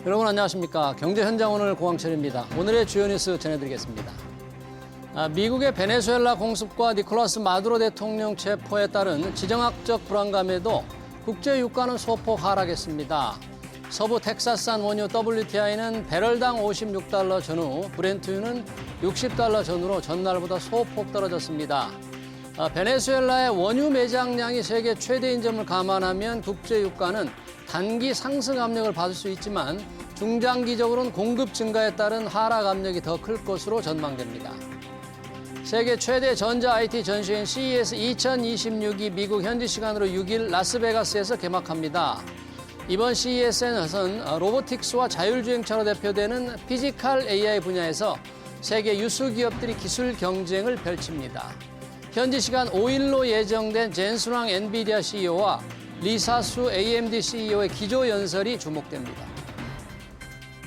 여러분 안녕하십니까. 경제현장 오늘 고광철입니다. 오늘의 주요 뉴스 전해드리겠습니다. 미국의 베네수엘라 공습과 니콜라스 마두로 대통령 체포에 따른 지정학적 불안감에도 국제 유가는 소폭 하락했습니다. 서부 텍사스산 원유 WTI는 배럴당 56달러 전후, 브렌트유는 60달러 전후로 전날보다 소폭 떨어졌습니다. 베네수엘라의 원유 매장량이 세계 최대인 점을 감안하면 국제 유가는 단기 상승 압력을 받을 수 있지만 중장기적으로는 공급 증가에 따른 하락 압력이 더 클 것으로 전망됩니다. 세계 최대 전자 IT 전시회인 CES 2026이 미국 현지 시간으로 6일 라스베가스에서 개막합니다. 이번 CES에는 로보틱스와 자율주행차로 대표되는 피지컬 AI 분야에서 세계 유수 기업들이 기술 경쟁을 펼칩니다. 현지 시간 5일로 예정된 젠순왕 엔비디아 CEO와 리사수 AMD CEO의 기조연설이 주목됩니다.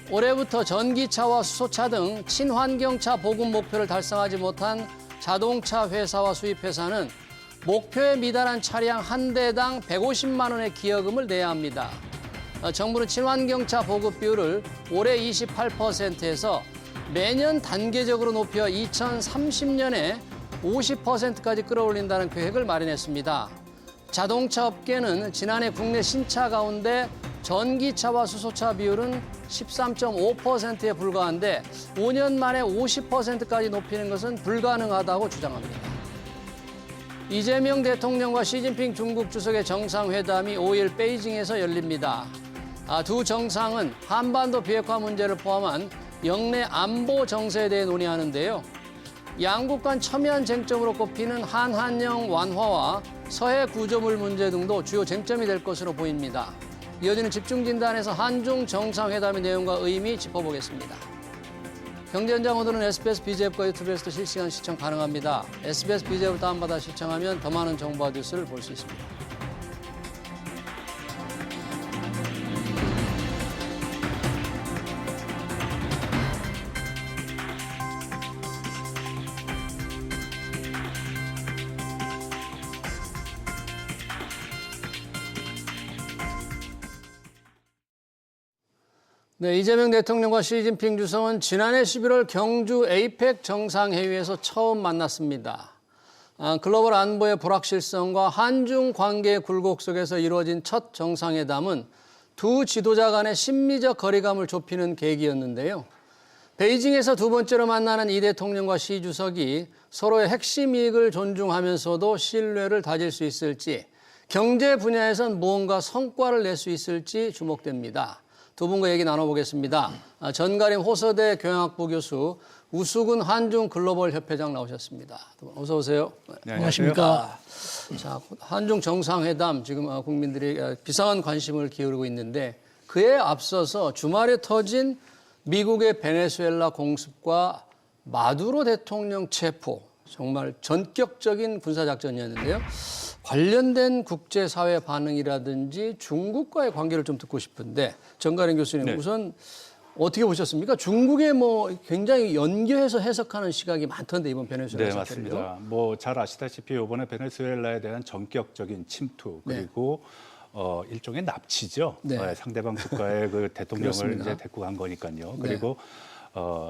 올해부터 전기차와 수소차 등 친환경차 보급 목표를 달성하지 못한 자동차 회사와 수입회사는 목표에 미달한 차량 한 대당 150만 원의 기여금을 내야 합니다. 정부는 친환경차 보급 비율을 올해 28%에서 매년 단계적으로 높여 2030년에 50%까지 끌어올린다는 계획을 마련했습니다. 자동차 업계는 지난해 국내 신차 가운데 전기차와 수소차 비율은 13.5%에 불과한데 5년 만에 50%까지 높이는 것은 불가능하다고 주장합니다. 이재명 대통령과 시진핑 중국 주석의 정상회담이 5일 베이징에서 열립니다. 두 정상은 한반도 비핵화 문제를 포함한 영내 안보 정세에 대해 논의하는데요. 양국 간 첨예한 쟁점으로 꼽히는 한한령 완화와 서해 구조물 문제 등도 주요 쟁점이 될 것으로 보입니다. 이어지는 집중진단에서 한중 정상회담의 내용과 의미 짚어보겠습니다. 경제현장 오늘은 SBS BJ앱과 유튜브에서도 실시간 시청 가능합니다. SBS BJ앱을 다운받아 시청하면 더 많은 정보와 뉴스를 볼 수 있습니다. 네, 이재명 대통령과 시진핑 주석은 지난해 11월 경주 에이펙 정상회의에서 처음 만났습니다. 글로벌 안보의 불확실성과 한중 관계의 굴곡 속에서 이루어진 첫 정상회담은 두 지도자 간의 심리적 거리감을 좁히는 계기였는데요. 베이징에서 두 번째로 만나는 이 대통령과 시 주석이 서로의 핵심 이익을 존중하면서도 신뢰를 다질 수 있을지, 경제 분야에선 무언가 성과를 낼 수 있을지 주목됩니다. 두 분과 얘기 나눠보겠습니다. 전가림 호서대 경영학부 교수, 우수근 한중 글로벌 협회장 나오셨습니다. 어서 오세요. 네, 안녕하십니까. 자, 한중 정상회담 지금 국민들이 비상한 관심을 기울이고 있는데 그에 앞서서 주말에 터진 미국의 베네수엘라 공습과 마두로 대통령 체포, 정말 전격적인 군사작전이었는데요. 관련된 국제사회 반응이라든지 중국과의 관계를 좀 듣고 싶은데 정가림 교수님 네. 우선 어떻게 보셨습니까? 중국에 굉장히 연계해서 해석하는 시각이 많던데 이번 베네수엘라 네, 사태를요. 맞습니다. 잘 아시다시피 이번에 베네수엘라에 대한 전격적인 침투 그리고 일종의 납치죠. 네. 상대방 국가의 그 대통령을 그렇습니다. 이제 데리고 간 거니까요. 네. 그리고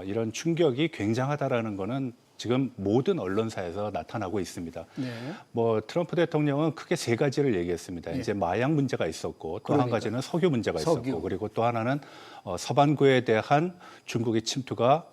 이런 충격이 굉장하다라는 거는 지금 모든 언론사에서 나타나고 있습니다. 네. 트럼프 대통령은 크게 세 가지를 얘기했습니다. 네. 이제 마약 문제가 있었고 또 한 가지는 석유 문제가 석유. 있었고 그리고 또 하나는 서반구에 대한 중국의 침투가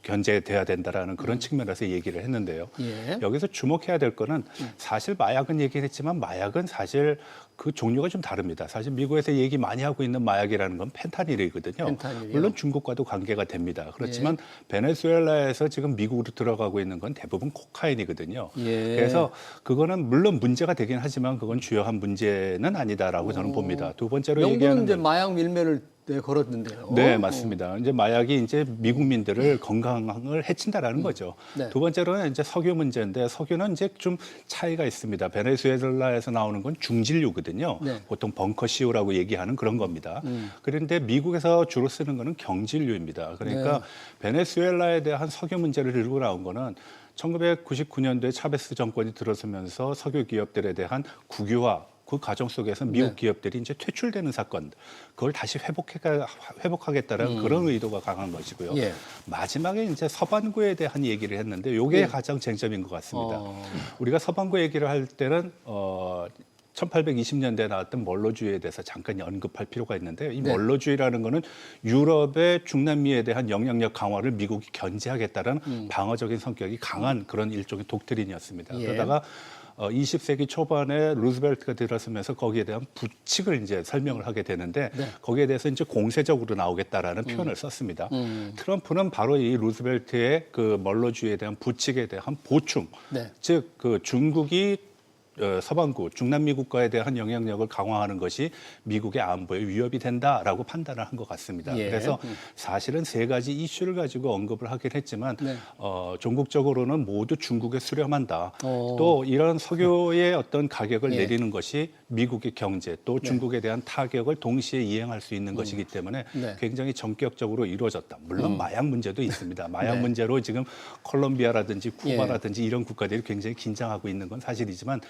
견제돼야 된다라는 그런 측면에서 얘기를 했는데요. 예. 여기서 주목해야 될 거는 사실 마약은 얘기했지만 마약은 사실 그 종류가 좀 다릅니다. 사실 미국에서 얘기 많이 하고 있는 마약이라는 건 펜타닐이거든요. 펜타닐이요? 물론 중국과도 관계가 됩니다. 그렇지만 베네수엘라에서 지금 미국으로 들어가고 있는 건 대부분 코카인이거든요. 예. 그래서 그거는 물론 문제가 되긴 하지만 그건 주요한 문제는 아니다라고 저는 봅니다. 두 번째로 영국은 얘기하는 이제 건 마약 밀매를 걸었는데요. 네, 맞습니다. 이제 마약이 이제 미국민들을 건강을 해친다라는 거죠. 네. 두 번째로는 이제 석유 문제인데 석유는 이제 좀 차이가 있습니다. 베네수엘라에서 나오는 건 중진류거든요. 네. 보통 벙커시우라고 얘기하는 그런 겁니다. 그런데 미국에서 주로 쓰는 거는 경질류입니다. 그러니까 베네수엘라에 대한 석유 문제를 들고 나온 거는 1999년도에 차베스 정권이 들어서면서 석유 기업들에 대한 국유화 그 과정 속에서 미국 네. 기업들이 이제 퇴출되는 사건, 그걸 다시 회복하겠다는 그런 의도가 강한 것이고요. 예. 마지막에 이제 서반구에 대한 얘기를 했는데 이게 예. 가장 쟁점인 것 같습니다. 우리가 서반구 얘기를 할 때는 1820년대에 나왔던 멀로주의에 대해서 잠깐 언급할 필요가 있는데 이 네. 멀로주의라는 거는 유럽의 중남미에 대한 영향력 강화를 미국이 견제하겠다는 방어적인 성격이 강한 그런 일종의 독트린이었습니다. 예. 그러다가 20세기 초반에 루즈벨트가 들어서면서 거기에 대한 부칙을 이제 설명을 하게 되는데 네. 거기에 대해서 이제 공세적으로 나오겠다라는 표현을 썼습니다. 트럼프는 바로 이 루즈벨트의 그 멀로주의에 대한 부칙에 대한 보충, 네. 즉 그 중국이 서반구 중남미 국가에 대한 영향력을 강화하는 것이 미국의 안보에 위협이 된다라고 판단을 한 것 같습니다. 예. 그래서 사실은 세 가지 이슈를 가지고 언급을 하긴 했지만 네. 종국적으로는 모두 중국에 수렴한다. 또 이런 석유의 어떤 가격을 예. 내리는 것이 미국의 경제 또 중국에 대한 타격을 동시에 이행할 수 있는 것이기 때문에 네. 굉장히 전격적으로 이루어졌다. 물론 마약 문제도 있습니다. 마약 네. 문제로 지금 콜롬비아라든지 쿠바라든지 이런 국가들이 굉장히 긴장하고 있는 건 사실이지만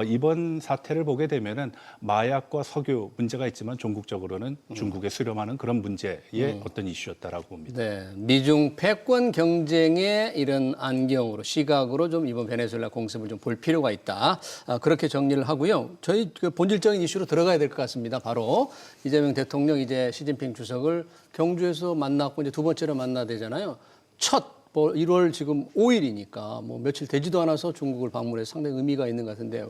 이번 사태를 보게 되면은 마약과 석유 문제가 있지만 종국적으로는 중국에 수렴하는 그런 문제의 어떤 이슈였다라고 봅니다. 네, 미중 패권 경쟁의 이런 안경으로 시각으로 좀 이번 베네수엘라 공습을 좀 볼 필요가 있다. 그렇게 정리를 하고요. 저희 그 본질적인 이슈로 들어가야 될 것 같습니다. 바로 이재명 대통령 이제 시진핑 주석을 경주에서 만났고 이제 두 번째로 만나야 되잖아요. 첫 1월 지금 5일이니까 뭐 며칠 되지도 않아서 중국을 방문해서 상당히 의미가 있는 것 같은데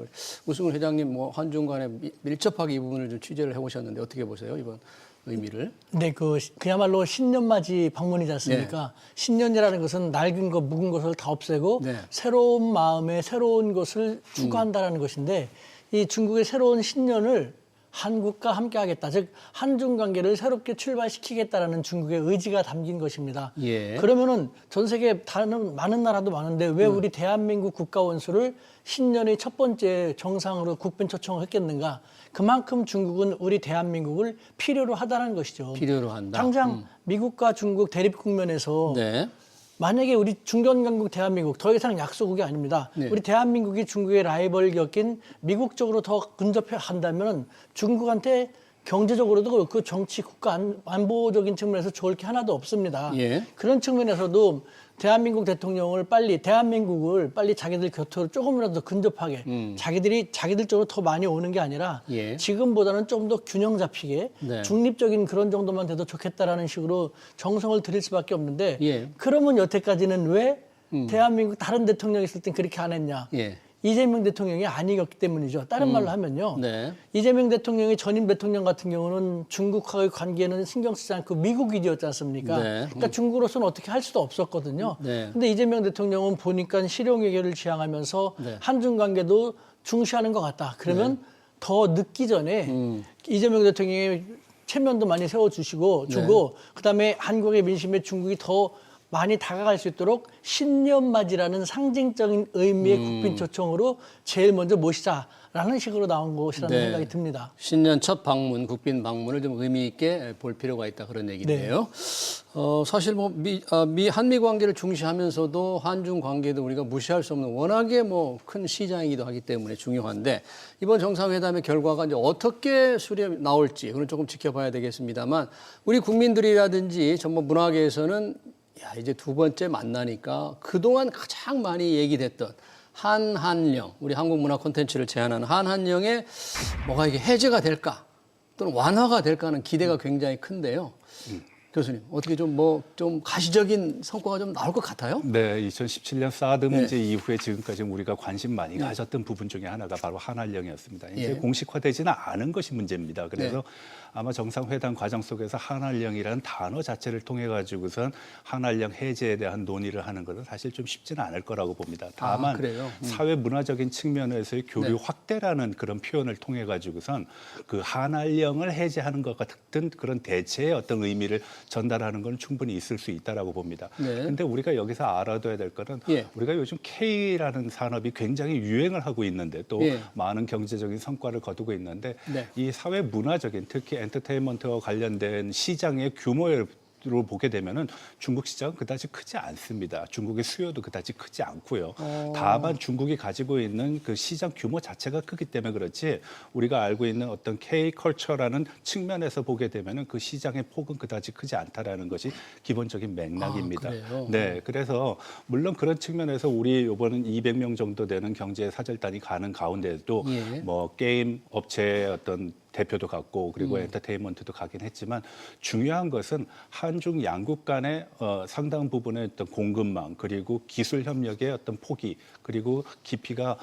우승훈 회장님 뭐 한중 간에 밀접하게 이 부분을 좀 취재를 해보셨는데 어떻게 보세요 이번 의미를? 네, 그야말로 신년맞이 방문이지 않습니까? 신년이라는 것은 낡은 것, 묵은 것을 다 없애고 네. 새로운 마음에 새로운 것을 추구한다라는 것인데 이 중국의 새로운 신년을 한국과 함께하겠다, 즉 한중 관계를 새롭게 출발시키겠다라는 중국의 의지가 담긴 것입니다. 예. 그러면은 전 세계 다른 많은 나라도 많은데 왜 우리 대한민국 국가 원수를 신년의 첫 번째 정상으로 국빈 초청을 했겠는가? 그만큼 중국은 우리 대한민국을 필요로 하다는 것이죠. 필요로 한다. 당장 미국과 중국 대립 국면에서 네. 만약에 우리 중견강국 대한민국 더 이상 약소국이 아닙니다. 네. 우리 대한민국이 중국의 라이벌 격인 미국 쪽으로 더 근접해 한다면 중국한테 경제적으로도 그렇고 정치 국가 안보적인 측면에서 좋을 게 하나도 없습니다. 예. 그런 측면에서도 대한민국 대통령을 대한민국을 빨리 자기들 곁으로 조금이라도 더 근접하게 자기들 쪽으로 더 많이 오는 게 아니라 예. 지금보다는 좀 더 균형 잡히게 네. 중립적인 그런 정도만 돼도 좋겠다라는 식으로 정성을 들일 수밖에 없는데 예. 그러면 여태까지는 왜 대한민국 다른 대통령이 있을 땐 그렇게 안 했냐. 예. 이재명 대통령이 아니었기 때문이죠. 다른 말로 하면요. 네. 이재명 대통령이 전임 대통령 같은 경우는 중국과의 관계는 신경 쓰지 않고 미국 위주였지 않습니까? 네. 그러니까 중국으로서는 어떻게 할 수도 없었거든요. 네. 근데 이재명 대통령은 보니까 실용 외교를 지향하면서 네. 한중 관계도 중시하는 것 같다. 그러면 더 늦기 전에 이재명 대통령이 체면도 많이 세워주고 그다음에 한국의 민심에 중국이 더 많이 다가갈 수 있도록 신년맞이라는 상징적인 의미의 국빈 초청으로 제일 먼저 모시자라는 식으로 나온 것이라는 네. 생각이 듭니다. 신년 첫 방문, 국빈 방문을 좀 의미 있게 볼 필요가 있다 그런 얘기인데요. 사실 뭐 한미 관계를 중시하면서도 한중 관계도 우리가 무시할 수 없는 워낙에 뭐 큰 시장이기도 하기 때문에 중요한데 이번 정상회담의 결과가 이제 어떻게 수렴 나올지 그건 조금 지켜봐야 되겠습니다만 우리 국민들이라든지 정말 문화계에서는 야, 이제 두 번째 만나니까 그동안 가장 많이 얘기됐던 한한령, 우리 한국 문화 콘텐츠를 제안하는 한한령의 뭐가 이게 해제가 될까 또는 완화가 될까 하는 기대가 굉장히 큰데요. 교수님, 어떻게 좀 가시적인 성과가 좀 나올 것 같아요? 네, 2017년 사드 문제 이후에 지금까지 우리가 관심 많이 가졌던 부분 중에 하나가 바로 한한령이었습니다. 이제 공식화되지는 않은 것이 문제입니다. 그래서 아마 정상회담 과정 속에서 한한령이라는 단어 자체를 통해 가지고선 한한령 해제에 대한 논의를 하는 것은 사실 좀 쉽지는 않을 거라고 봅니다. 다만 그래요? 사회 문화적인 측면에서의 교류 확대라는 그런 표현을 통해 가지고선 그 한한령을 해제하는 것 같은 그런 대체의 어떤 의미를 전달하는 건 충분히 있을 수 있다라고 봅니다. 그런데 우리가 여기서 알아둬야 될 거는 우리가 요즘 K라는 산업이 굉장히 유행을 하고 있는데 또 많은 경제적인 성과를 거두고 있는데 이 사회 문화적인 특히 엔터테인먼트와 관련된 시장의 규모에 로 보게 되면은 중국 시장은 그다지 크지 않습니다. 중국의 수요도 그다지 크지 않고요. 다만 중국이 가지고 있는 그 시장 규모 자체가 크기 때문에 그렇지 우리가 알고 있는 어떤 K컬처라는 측면에서 보게 되면은 그 시장의 폭은 그다지 크지 않다라는 것이 기본적인 맥락입니다. 그래요? 네, 그래서 물론 그런 측면에서 우리 이번은 200명 정도 되는 경제 사절단이 가는 가운데도 예. 뭐 게임 업체의 어떤 대표도 갔고 그리고 엔터테인먼트도 가긴 했지만 중요한 것은 한중 양국 간의 상당 부분의 어떤 공급망 그리고 기술 협력의 어떤 폭이 그리고 깊이가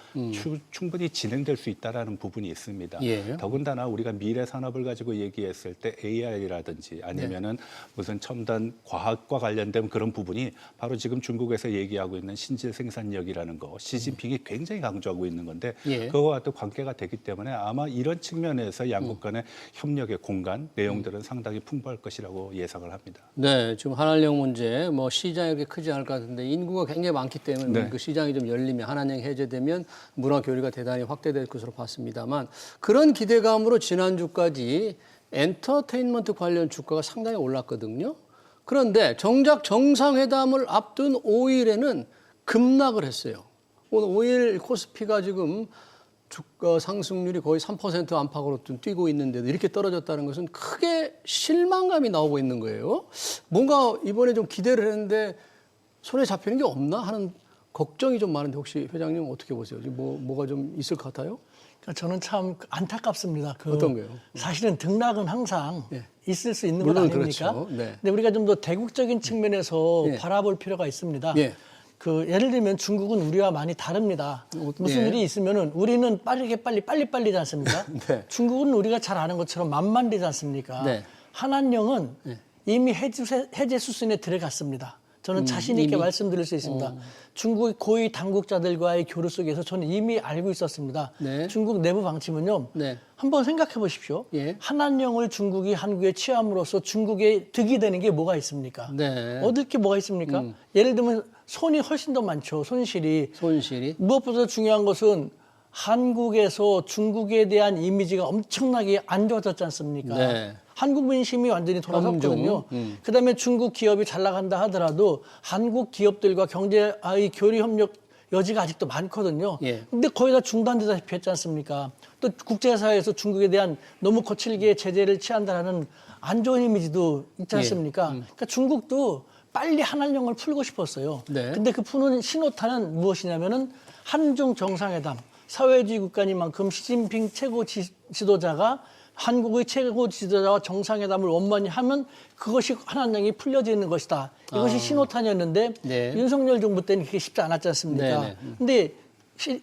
충분히 진행될 수 있다라는 부분이 있습니다. 예. 더군다나 우리가 미래 산업을 가지고 얘기했을 때 AI라든지 아니면은 무슨 첨단 과학과 관련된 그런 부분이 바로 지금 중국에서 얘기하고 있는 신질 생산력이라는 거 시진핑이 굉장히 강조하고 있는 건데 예. 그거와 또 관계가 되기 때문에 아마 이런 측면에서 양국 간의 협력의 공간 내용들은 상당히 풍부할 것이라고 예상을 합니다. 네, 지금 한한령 문제, 뭐 시장이 그렇게 크지 않을 것 같은데 인구가 굉장히 많기 때문에 네. 그 시장이 좀 열리면 한한령이 해제되면 문화 교류가 대단히 확대될 것으로 봤습니다만 그런 기대감으로 지난주까지 엔터테인먼트 관련 주가가 상당히 올랐거든요. 그런데 정작 정상회담을 앞둔 5일에는 급락을 했어요. 오늘 5일 코스피가 지금 주가 상승률이 거의 3% 안팎으로 좀 뛰고 있는데도 이렇게 떨어졌다는 것은 크게 실망감이 나오고 있는 거예요. 뭔가 이번에 좀 기대를 했는데 손에 잡히는 게 없나 하는 걱정이 좀 많은데 혹시 회장님 어떻게 보세요? 지금 뭐가 좀 있을 것 같아요? 그러니까 저는 참 안타깝습니다. 어떤 거요? 사실은 등락은 항상 예. 있을 수 있는 것 물론 아닙니까? 그렇죠. 네. 근데 우리가 좀 더 대국적인 측면에서 예. 바라볼 필요가 있습니다. 예. 예를 들면 중국은 우리와 많이 다릅니다. 무슨 예. 일이 있으면은 우리는 빨리빨리지 않습니까? 네. 중국은 우리가 잘 아는 것처럼 만만되지 않습니까? 네. 한한령은 이미 해제 수순에 들어갔습니다. 저는 자신 있게 이미? 말씀드릴 수 있습니다. 중국의 고위 당국자들과의 교류 속에서 저는 이미 알고 있었습니다. 네. 중국 내부 방침은요. 네. 한번 생각해 보십시오. 예. 한한령을 중국이 한국에 취함으로써 중국에 득이 되는 게 뭐가 있습니까? 네. 얻을 게 뭐가 있습니까? 예를 들면 손이 훨씬 더 많죠. 손실이. 손실이. 무엇보다 중요한 것은 한국에서 중국에 대한 이미지가 엄청나게 안 좋아졌지 않습니까? 네. 한국 민심이 완전히 돌아섰거든요. 그다음에 중국 기업이 잘 나간다 하더라도 한국 기업들과 경제의 교류 협력 여지가 아직도 많거든요. 예. 근데 거의 다 중단되다시피 했지 않습니까? 또 국제사회에서 중국에 대한 너무 거칠게 제재를 취한다는 안 좋은 이미지도 있지 않습니까? 그러니까 중국도 빨리 한한령을 풀고 싶었어요. 네. 근데 그 푸는 신호탄은 무엇이냐면은 한중 정상회담, 사회주의 국가니만큼 시진핑 최고 지도자가 한국의 최고 지도자와 정상회담을 원만히 하면 그것이 한한령이 풀려지는 것이다. 이것이 신호탄이었는데 네. 윤석열 정부 때는 그게 쉽지 않았지 않습니까? 네네. 근데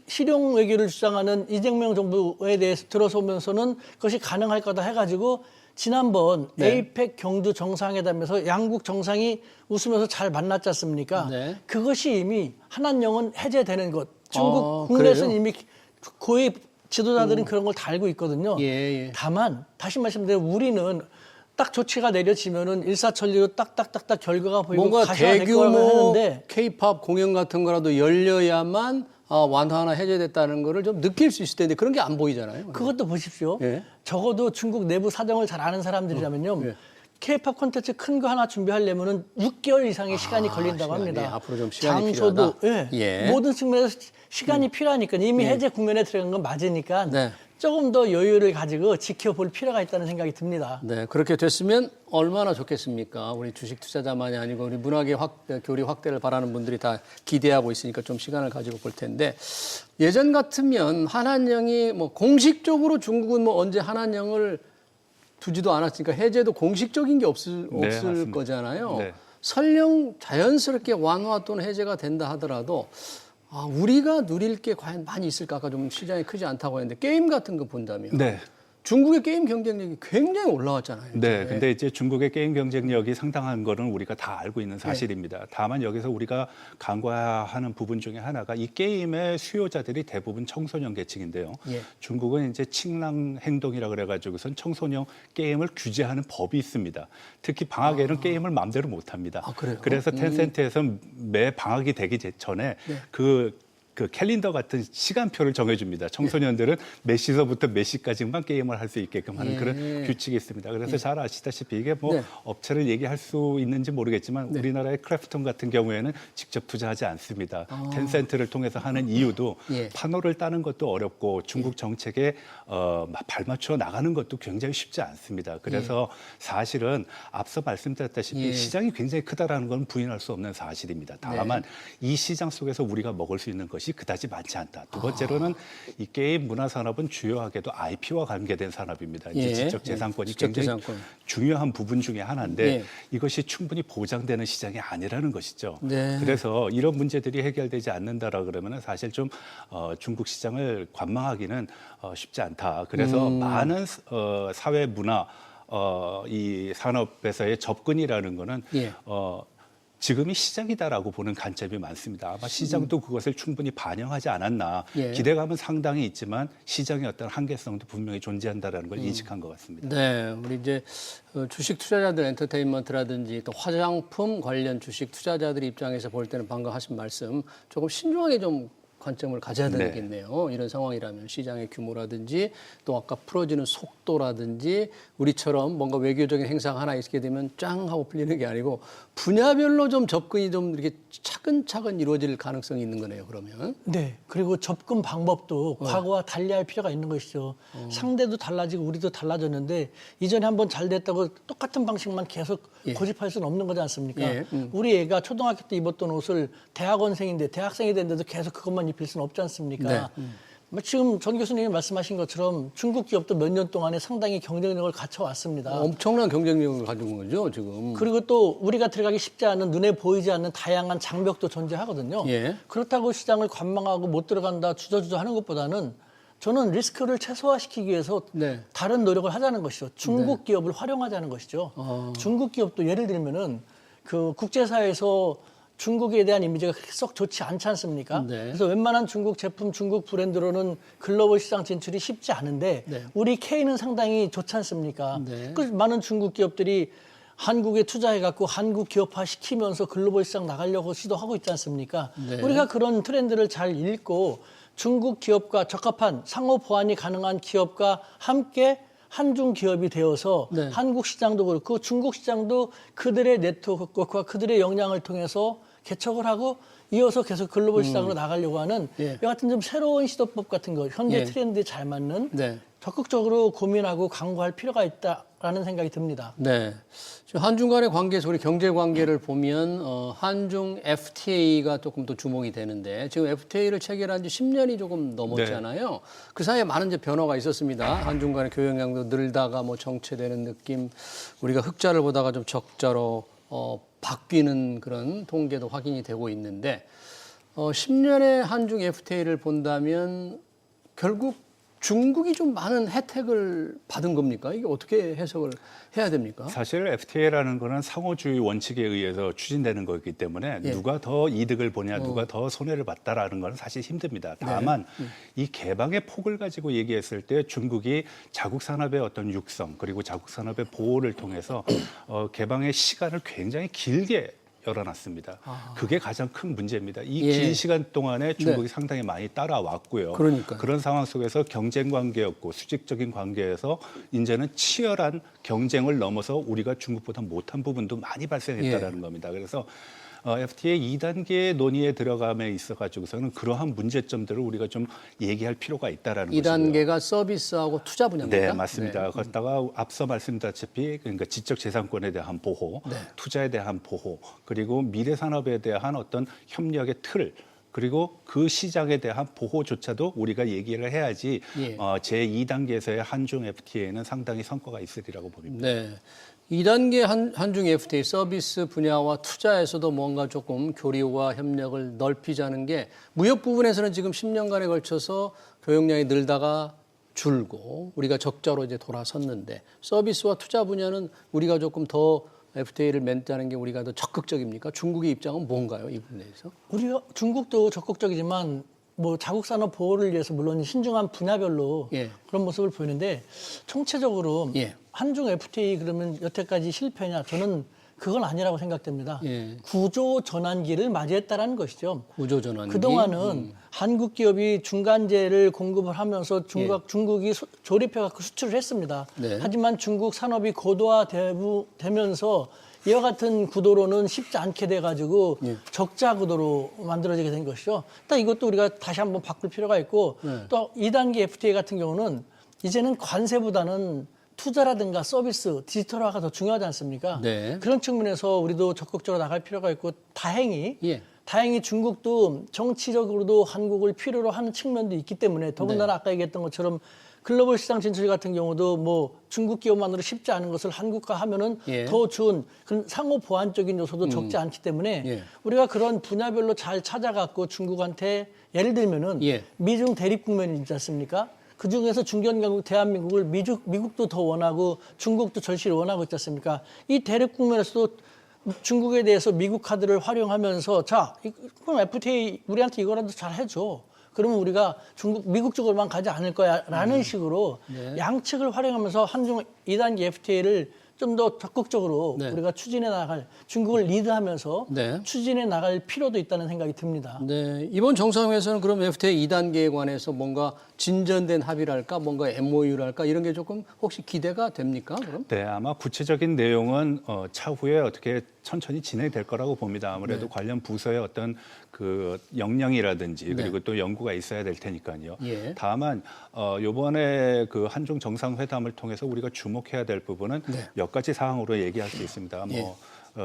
실용 외교를 주장하는 이재명 정부에 대해서 들어서면서는 그것이 가능할 거다 해가지고 지난번 네. 에이펙 경주 정상회담에서 양국 정상이 웃으면서 잘 만났지 않습니까? 네. 그것이 이미 한한령은 해제되는 것. 중국 아, 국내에서는 그래요? 이미 고위 지도자들은 그런 걸 다 알고 있거든요. 예, 예. 다만 다시 말씀드리면 우리는 딱 조치가 내려지면은 일사천리로 딱딱딱딱 결과가 보이고 뭔가 가시화 될 거라고 대규모 하는데 K-팝 공연 같은 거라도 열려야만 완화나 해제됐다는 거를 좀 느낄 수 있을 텐데 그런 게 안 보이잖아요. 그것도 보십시오. 예. 적어도 중국 내부 사정을 잘 아는 사람들이라면요. 예. K-팝 콘텐츠 큰 거 하나 준비하려면은 6개월 이상의 시간이 걸린다고 시간이, 합니다. 앞으로 좀 시간이 장소도 필요하다. 예. 예. 모든 측면에서 시간이 필요하니까 이미 해제 국면에 들어간 건 맞으니까 네. 조금 더 여유를 가지고 지켜볼 필요가 있다는 생각이 듭니다. 네, 그렇게 됐으면 얼마나 좋겠습니까? 우리 주식 투자자만이 아니고 우리 문화계 교류 확대를 바라는 분들이 다 기대하고 있으니까 좀 시간을 가지고 볼 텐데 예전 같으면 한한령이 뭐 공식적으로 중국은 뭐 언제 한한령을 두지도 않았으니까 해제도 공식적인 게 없을 맞습니다. 거잖아요. 네. 설령 자연스럽게 완화 또는 해제가 된다 하더라도 우리가 누릴 게 과연 많이 있을까? 아까 좀 시장이 크지 않다고 했는데 게임 같은 거 본다면 네. 중국의 게임 경쟁력이 굉장히 올라왔잖아요. 네, 이제. 근데 이제 중국의 게임 경쟁력이 상당한 거는 우리가 다 알고 있는 사실입니다. 다만 여기서 우리가 간과하는 부분 중에 하나가 이 게임의 수요자들이 대부분 청소년 계층인데요. 예. 중국은 이제 칭랑 행동이라 그래가지고선 청소년 게임을 규제하는 법이 있습니다. 특히 방학에는 게임을 마음대로 못 합니다. 그래요? 그래서 텐센트에서 매 방학이 되기 전에 그 그 캘린더 같은 시간표를 정해줍니다. 청소년들은 몇 시서부터 몇 시까지만 게임을 할 수 있게끔 하는 그런 규칙이 있습니다. 그래서 잘 아시다시피 이게 뭐 업체를 얘기할 수 있는지 모르겠지만 우리나라의 크래프톤 같은 경우에는 직접 투자하지 않습니다. 텐센트를 통해서 하는 이유도 판호를 따는 것도 어렵고 중국 정책에 발맞춰 나가는 것도 굉장히 쉽지 않습니다. 그래서 사실은 앞서 말씀드렸다시피 시장이 굉장히 크다라는 건 부인할 수 없는 사실입니다. 다만 이 시장 속에서 우리가 먹을 수 있는 것이 그다지 많지 않다. 두 번째로는 이 게임 문화 산업은 주요하게도 IP와 관계된 산업입니다. 이제 지적 재산권이 굉장히 중요한 부분 중에 하나인데 이것이 충분히 보장되는 시장이 아니라는 것이죠. 그래서 이런 문제들이 해결되지 않는다라 그러면 사실 좀 중국 시장을 관망하기는 쉽지 않다. 그래서 많은 사회 문화 이 산업에서의 접근이라는 거는 지금이 시작이다라고 보는 관점이 많습니다. 아마 시장도 그것을 충분히 반영하지 않았나. 기대감은 상당히 있지만 시장의 어떤 한계성도 분명히 존재한다라는 걸 인식한 것 같습니다. 네, 우리 이제 주식 투자자들 엔터테인먼트라든지 또 화장품 관련 주식 투자자들 입장에서 볼 때는 방금 하신 말씀 조금 신중하게 좀 관점을 가져야 되겠네요. 이런 상황이라면 시장의 규모라든지 또 아까 풀어지는 속도라든지 우리처럼 뭔가 외교적인 행사가 하나 있게 되면 짱 하고 풀리는 게 아니고 분야별로 좀 접근이 좀 이렇게 차근차근 이루어질 가능성이 있는 거네요. 그러면. 네. 그리고 접근 방법도 과거와 달리할 필요가 있는 것이죠. 상대도 달라지고 우리도 달라졌는데 이전에 한번 잘 됐다고 똑같은 방식만 계속 고집할 수는 없는 거지 않습니까? 우리 애가 초등학교 때 입었던 옷을 대학원생인데 대학생이 됐는데도 계속 그것만 입힐 수는 없지 않습니까? 지금 전 교수님이 말씀하신 것처럼 중국 기업도 몇 년 동안에 상당히 경쟁력을 갖춰왔습니다. 엄청난 경쟁력을 가진 거죠, 지금. 그리고 또 우리가 들어가기 쉽지 않은 눈에 보이지 않는 다양한 장벽도 존재하거든요. 그렇다고 시장을 관망하고 못 들어간다 주저주저 하는 것보다는 저는 리스크를 최소화시키기 위해서 다른 노력을 하자는 것이죠. 중국 기업을 활용하자는 것이죠. 중국 기업도 예를 들면은 그 국제사회에서 중국에 대한 이미지가 썩 좋지 않지 않습니까? 그래서 웬만한 중국 제품, 중국 브랜드로는 글로벌 시장 진출이 쉽지 않은데 우리 K는 상당히 좋지 않습니까? 그 많은 중국 기업들이 한국에 투자해갖고 한국 기업화 시키면서 글로벌 시장 나가려고 시도하고 있지 않습니까? 우리가 그런 트렌드를 잘 읽고 중국 기업과 적합한 상호 보완이 가능한 기업과 함께 한중 기업이 되어서 한국 시장도 그렇고 중국 시장도 그들의 네트워크와 그들의 역량을 통해서 개척을 하고 이어서 계속 글로벌 시장으로 나가려고 하는 이 같은 좀 새로운 시도법 같은 거 현재 트렌드에 잘 맞는 적극적으로 고민하고 강구할 필요가 있다라는 생각이 듭니다. 네. 지금 한중 간의 관계에서 우리 경제 관계를 보면 한중 FTA가 조금 더 주목이 되는데 지금 FTA를 체결한 지 10년이 조금 넘었잖아요. 그 사이에 많은 이제 변화가 있었습니다. 한중 간의 교역량도 늘다가 뭐 정체되는 느낌, 우리가 흑자를 보다가 좀 적자로 바뀌는 그런 통계도 확인이 되고 있는데 10년의 한중 FTA를 본다면 결국 중국이 좀 많은 혜택을 받은 겁니까? 이게 어떻게 해석을 해야 됩니까? 사실 FTA라는 거는 상호주의 원칙에 의해서 추진되는 거기 때문에 누가 더 이득을 보냐, 누가 더 손해를 봤다라는 건 사실 힘듭니다. 다만 이 개방의 폭을 가지고 얘기했을 때 중국이 자국 산업의 어떤 육성 그리고 자국 산업의 보호를 통해서 개방의 시간을 굉장히 길게 열어놨습니다. 그게 가장 큰 문제입니다. 이 긴 시간 동안에 중국이 상당히 많이 따라왔고요. 그런 상황 속에서 경쟁 관계였고 수직적인 관계에서 이제는 치열한 경쟁을 넘어서 우리가 중국보다 못한 부분도 많이 발생했다라는 겁니다. 그래서 FTA 2단계 논의에 들어감에 있어가지고서는 그러한 문제점들을 우리가 좀 얘기할 필요가 있다라는 것이고요. 2단계가 서비스하고 투자 분야입니다. 네, 맞습니다. 거기다가 앞서 말씀드렸다시피 그러니까 지적 재산권에 대한 보호, 투자에 대한 보호, 그리고 미래 산업에 대한 어떤 협력의 틀. 그리고 그 시장에 대한 보호조차도 우리가 얘기를 해야지 제2단계에서의 한중 FTA는 상당히 성과가 있으리라고 봅니다. 네. 2단계 한중 FTA 서비스 분야와 투자에서도 뭔가 조금 교류와 협력을 넓히자는 게 무역 부분에서는 지금 10년간에 걸쳐서 교역량이 늘다가 줄고 우리가 적자로 이제 돌아섰는데 서비스와 투자 분야는 우리가 조금 더 FTA를 맺자는 게 우리가 더 적극적입니까? 중국의 입장은 뭔가요? 이 부분에서? 우리가 중국도 적극적이지만 뭐 자국 산업 보호를 위해서 물론 신중한 분야별로 그런 모습을 보이는데 총체적으로 한중 FTA 그러면 여태까지 실패냐? 저는 그건 아니라고 생각됩니다. 예. 구조 전환기를 맞이했다라는 것이죠. 구조 전환기. 그동안은 한국 기업이 중간재를 공급을 하면서 중국이 조립해갖고 수출을 했습니다. 네. 하지만 중국 산업이 고도화되면서 이와 같은 구도로는 쉽지 않게 돼가지고 적자 구도로 만들어지게 된 것이죠. 일단 이것도 우리가 다시 한번 바꿀 필요가 있고 또 2단계 FTA 같은 경우는 이제는 관세보다는 투자라든가 서비스, 디지털화가 더 중요하지 않습니까? 네. 그런 측면에서 우리도 적극적으로 나갈 필요가 있고 다행히 예. 중국도 정치적으로도 한국을 필요로 하는 측면도 있기 때문에 더군다나 아까 얘기했던 것처럼 글로벌 시장 진출 같은 경우도 뭐 중국 기업만으로 쉽지 않은 것을 한국과 하면은 더 좋은 그런 상호 보완적인 요소도 적지 않기 때문에 우리가 그런 분야별로 잘 찾아갖고 중국한테 예를 들면은 미중 대립 국면이 있지 않습니까? 그 중에서 중견 강국 대한민국을 미국도 더 원하고 중국도 절실히 원하고 있지 않습니까? 이 대립 국면에서도 중국에 대해서 미국 카드를 활용하면서 자, 그럼 FTA 우리한테 이거라도 잘 해줘. 그러면 우리가 미국 쪽으로만 가지 않을 거야라는 식으로 양측을 활용하면서 한중 2단계 FTA를 좀 더 적극적으로 우리가 추진해 나갈 중국을 리드하면서 추진해 나갈 필요도 있다는 생각이 듭니다. 네, 이번 정상회에서는 그럼 FTA 2단계에 관해서 뭔가 진전된 합의랄까, 뭔가 MOU랄까 이런 게 조금 혹시 기대가 됩니까? 그럼? 네, 아마 구체적인 내용은 차후에 어떻게 천천히 진행될 거라고 봅니다. 아무래도 관련 부서의 어떤 그 역량이라든지 그리고 또 연구가 있어야 될 테니까요. 다만 이번에 그 한중 정상회담을 통해서 우리가 주목해야 될 부분은 몇 가지 사항으로 얘기할 수 있습니다.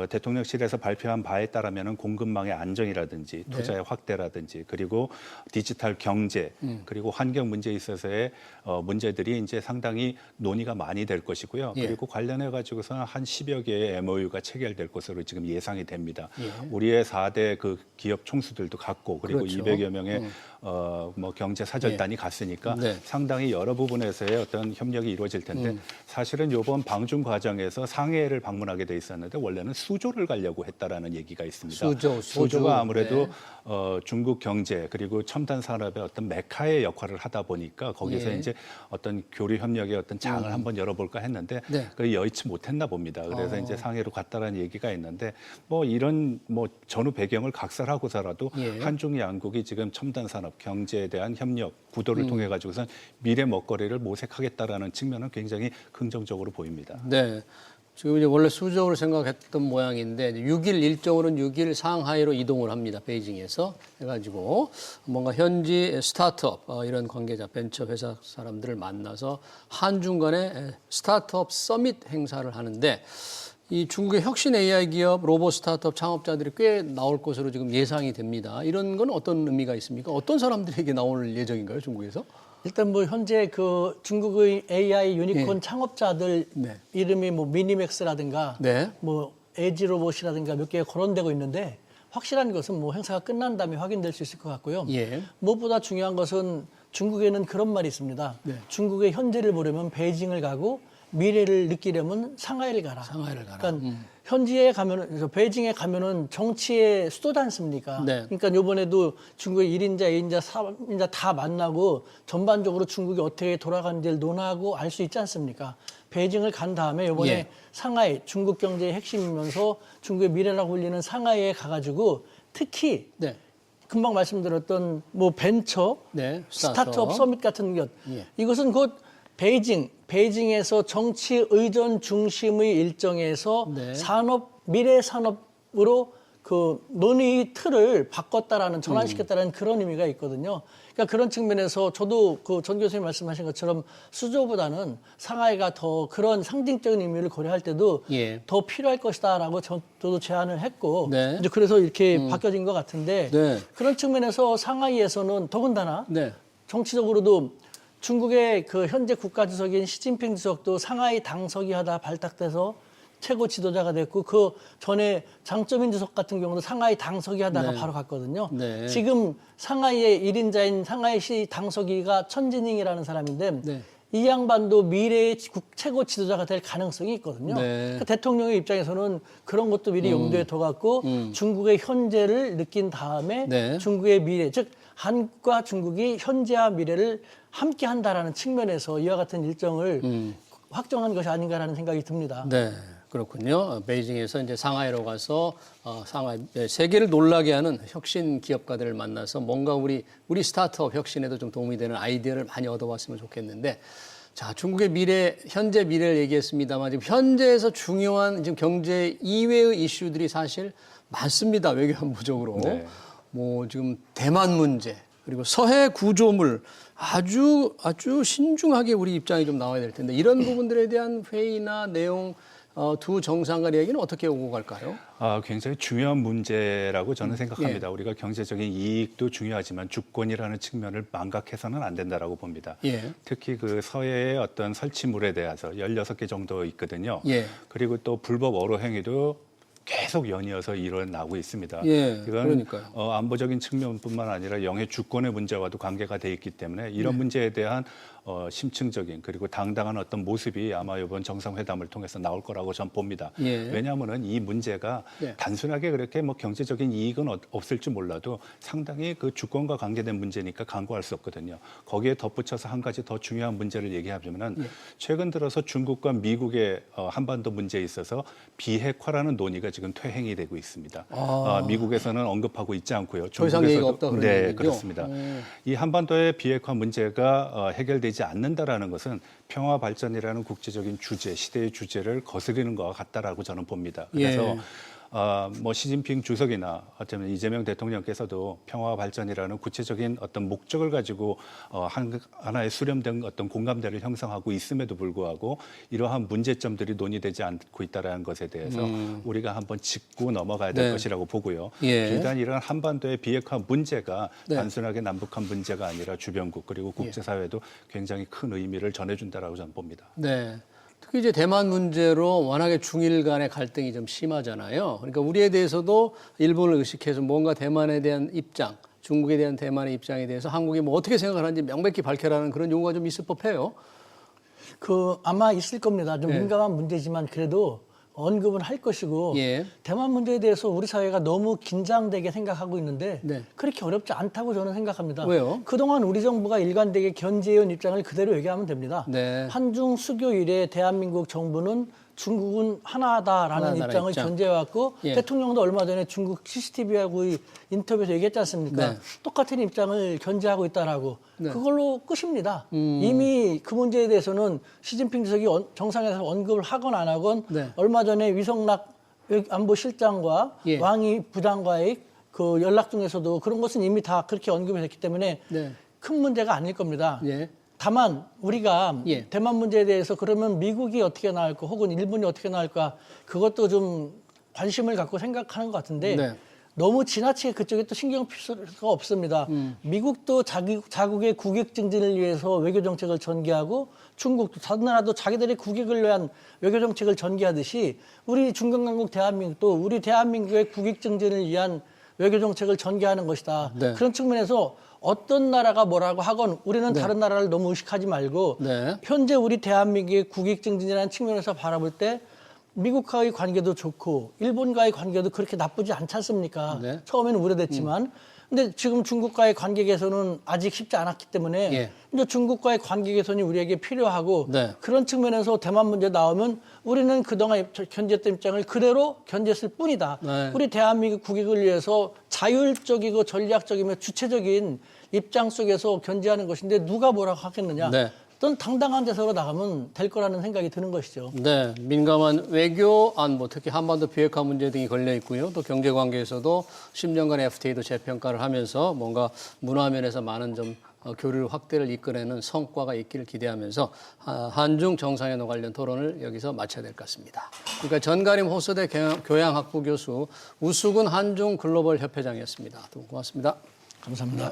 대통령실에서 발표한 바에 따르면 공급망의 안정이라든지 투자의 확대라든지 그리고 디지털 경제 그리고 환경 문제에 있어서의 문제들이 이제 상당히 논의가 많이 될 것이고요. 그리고 관련해 가지고서는 한 10여 개의 MOU가 체결될 것으로 지금 예상이 됩니다. 우리의 4대 그 기업 총수들도 갔고 그리고 200여 명의 뭐 경제 사절단이 갔으니까 상당히 여러 부분에서의 어떤 협력이 이루어질 텐데 사실은 이번 방중 과정에서 상해를 방문하게 돼 있었는데 원래는 수조를 가려고 했다라는 얘기가 있습니다. 수조가 아무래도 중국 경제 그리고 첨단 산업의 어떤 메카의 역할을 하다 보니까 거기서 이제 어떤 교류 협력의 어떤 장을 한번 열어볼까 했는데 그 여의치 못했나 봅니다. 그래서 이제 상해로 갔다라는 얘기가 있는데 뭐 이런 뭐 전후 배경을 각설하고서라도 한중 양국이 지금 첨단 산업 경제에 대한 협력 구도를 통해 가지고선 미래 먹거리를 모색하겠다라는 측면은 굉장히 긍정적으로 보입니다. 네. 지금 이제 원래 수적으로 생각했던 모양인데 6일 일정으로는 6일 상하이로 이동을 합니다. 베이징에서 해가지고 뭔가 현지 스타트업 이런 관계자 벤처 회사 사람들을 만나서 한중 간의 스타트업 서밋 행사를 하는데 이 중국의 혁신 AI 기업 로봇 스타트업 창업자들이 꽤 나올 것으로 지금 예상이 됩니다. 이런 건 어떤 의미가 있습니까? 어떤 사람들에게 나올 예정인가요, 중국에서? 일단 뭐 현재 그 중국의 AI 유니콘 창업자들 이름이 뭐 미니맥스라든가 뭐 에지 로봇이라든가 몇 개가 거론되고 있는데 확실한 것은 뭐 행사가 끝난 다음에 확인될 수 있을 것 같고요. 무엇보다 중요한 것은 중국에는 그런 말이 있습니다. 중국의 현재를 보려면 베이징을 가고 미래를 느끼려면 상하이를 가라. 그러니까 현지에 가면은 베이징에 가면은 정치의 수도지 않습니까? 그러니까 이번에도 중국의 1인자, 2인자, 3인자 다 만나고 전반적으로 중국이 어떻게 돌아가는지를 논하고 알 수 있지 않습니까? 베이징을 간 다음에 이번에 상하이 중국 경제의 핵심이면서 중국의 미래라고 불리는 상하이에 가가지고 특히 금방 말씀드렸던 뭐 벤처, 스타트업 서밋 같은 것 이것은 곧 베이징에서 정치 의존 중심의 일정에서 미래 산업으로 그 논의 틀을 바꿨다라는 전환시켰다라는 그런 의미가 있거든요. 그러니까 그런 측면에서 저도 그 전 교수님 말씀하신 것처럼 수조보다는 상하이가 더 그런 상징적인 의미를 고려할 때도 더 필요할 것이다라고 저도 제안을 했고 이제 그래서 이렇게 바뀌어진 것 같은데 그런 측면에서 상하이에서는 더군다나 정치적으로도 중국의 그 현재 국가주석인 시진핑 주석도 상하이 당석이 하다 발탁돼서 최고 지도자가 됐고 그 전에 장쩌민 주석 같은 경우도 상하이 당석이 하다가 바로 갔거든요. 지금 상하이의 1인자인 상하이시 당석이가 천진잉이라는 사람인데 이 양반도 미래의 최고 지도자가 될 가능성이 있거든요. 그러니까 대통령의 입장에서는 그런 것도 미리 염두에 둬갖고 중국의 현재를 느낀 다음에 중국의 미래, 즉 한국과 중국이 현재와 미래를 함께 한다라는 측면에서 이와 같은 일정을 확정한 것이 아닌가라는 생각이 듭니다. 네. 그렇군요. 베이징에서 이제 상하이로 가서 상하이 세계를 놀라게 하는 혁신 기업가들을 만나서 뭔가 우리 스타트업 혁신에도 좀 도움이 되는 아이디어를 많이 얻어봤으면 좋겠는데, 자, 중국의 미래, 현재 미래를 얘기했습니다만 지금 현재에서 중요한 지금 경제 이외의 이슈들이 사실 많습니다. 외교안보적으로. 네. 뭐 지금 대만 문제, 그리고 서해 구조물 아주 신중하게 우리 입장이 좀 나와야 될 텐데, 이런 부분들에 대한 회의나 내용 두 정상 간 얘기는 어떻게 오고 갈까요? 굉장히 중요한 문제라고 저는 생각합니다. 우리가 경제적인 이익도 중요하지만 주권이라는 측면을 망각해서는 안 된다라고 봅니다. 예. 특히 그 서해의 어떤 설치물에 대해서 16개 정도 있거든요. 예. 그리고 또 불법 어로 행위도 계속 연이어서 일어나고 있습니다. 예, 이건 그러니까요. 안보적인 측면뿐만 아니라 영해 주권의 문제와도 관계가 돼 있기 때문에 이런 문제에 대한 심층적인 그리고 당당한 어떤 모습이 아마 이번 정상회담을 통해서 나올 거라고 전 봅니다. 예. 왜냐하면은 이 문제가 예. 단순하게 그렇게 뭐 경제적인 이익은 없을지 몰라도 상당히 그 주권과 관계된 문제니까 간과할 수 없거든요. 거기에 덧붙여서 한 가지 더 중요한 문제를 얘기하자면은 최근 들어서 중국과 미국의 한반도 문제에 있어서 비핵화라는 논의가 지금 퇴행이 되고 있습니다. 미국에서는 언급하고 있지 않고요. 더 이상 얘기가 없다 그런 네, 얘기군요. 그렇습니다. 이 한반도의 비핵화 문제가 해결되지 않는다라는 것은 평화 발전이라는 국제적인 주제, 시대의 주제를 거스르는 것과 같다라고 저는 봅니다. 그래서 예. 뭐 시진핑 주석이나 어쩌면 이재명 대통령께서도 평화 발전이라는 구체적인 어떤 목적을 가지고 하나의 수렴된 어떤 공감대를 형성하고 있음에도 불구하고 이러한 문제점들이 논의되지 않고 있다는 것에 대해서 우리가 한번 짚고 넘어가야 될 네. 것이라고 보고요. 예. 일단 이런 한반도의 비핵화 문제가 네. 단순하게 남북한 문제가 아니라 주변국 그리고 국제사회도 굉장히 큰 의미를 전해준다라고 저는 봅니다. 네. 특히 이제 대만 문제로 워낙에 중일 간의 갈등이 좀 심하잖아요. 그러니까 우리에 대해서도 일본을 의식해서 뭔가 대만에 대한 입장, 중국에 대한 대만의 입장에 대해서 한국이 뭐 어떻게 생각하는지 명백히 밝혀라는 그런 요구가 좀 있을 법해요. 아마 있을 겁니다. 좀 예. 민감한 문제지만 그래도 언급은 할 것이고 예. 대만 문제에 대해서 우리 사회가 너무 긴장되게 생각하고 있는데 네. 그렇게 어렵지 않다고 저는 생각합니다. 왜요? 그동안 우리 정부가 일관되게 견제해온 입장을 그대로 얘기하면 됩니다. 네. 한중 수교 이래 대한민국 정부는 중국은 하나다라는 하나다라는 입장을 입장. 견제해왔고 예. 대통령도 얼마 전에 중국 CCTV하고의 인터뷰에서 얘기했지 않습니까? 네. 똑같은 입장을 견제하고 있다라고. 네. 그걸로 끝입니다. 이미 그 문제에 대해서는 시진핑 주석이 정상에서 언급을 하건 안 하건 네. 얼마 전에 위성락 안보실장과 예. 왕이 부장과의 그 연락 중에서도 그런 것은 이미 다 그렇게 언급이 됐기 때문에 네. 큰 문제가 아닐 겁니다. 예. 다만 우리가 예. 대만 문제에 대해서 그러면 미국이 어떻게 나올까 혹은 일본이 어떻게 나올까 그것도 좀 관심을 갖고 생각하는 것 같은데 네. 너무 지나치게 그쪽에 또 신경 쓸 수가 없습니다. 미국도 자국의 국익 증진을 위해서 외교 정책을 전개하고 중국도 다른 나라도 자기들의 국익을 위한 외교 정책을 전개하듯이 우리 중견강국 대한민국도 우리 대한민국의 국익 증진을 위한 외교 정책을 전개하는 것이다. 네. 그런 측면에서 어떤 나라가 뭐라고 하건 우리는 다른 나라를 너무 의식하지 말고 네. 현재 우리 대한민국의 국익 증진이라는 측면에서 바라볼 때 미국과의 관계도 좋고 일본과의 관계도 그렇게 나쁘지 않지 않습니까? 네. 처음에는 우려됐지만 근데 지금 중국과의 관계 개선은 아직 쉽지 않았기 때문에 예. 이제 중국과의 관계 개선이 우리에게 필요하고 네. 그런 측면에서 대만 문제 나오면 우리는 그동안 견제했던 입장을 그대로 견제했을 뿐이다. 네. 우리 대한민국 국익을 위해서 자율적이고 전략적이며 주체적인 입장 속에서 견제하는 것인데 누가 뭐라고 하겠느냐. 네. 어떤 당당한 자세로 나가면 될 거라는 생각이 드는 것이죠. 네, 민감한 외교 안보, 특히 한반도 비핵화 문제 등이 걸려 있고요. 또 경제 관계에서도 10년간 FTA도 재평가를 하면서 뭔가 문화면에서 많은 좀 교류 확대를 이끌어내는 성과가 있기를 기대하면서 한중 정상회담 관련 토론을 여기서 마쳐야 될 것 같습니다. 그러니까 전가림 호서대 교양학부 교수 우수근 한중 글로벌 협회장이었습니다. 두 분 고맙습니다. 감사합니다.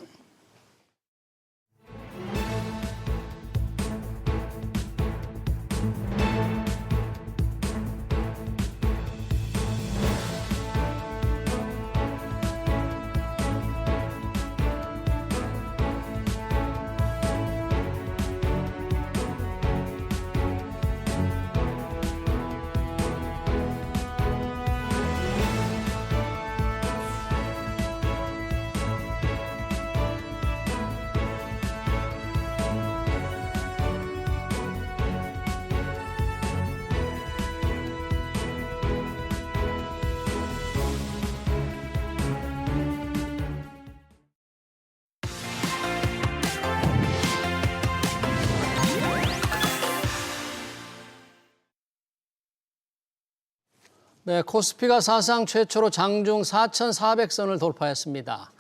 네, 코스피가 사상 최초로 장중 4,400선을 돌파했습니다.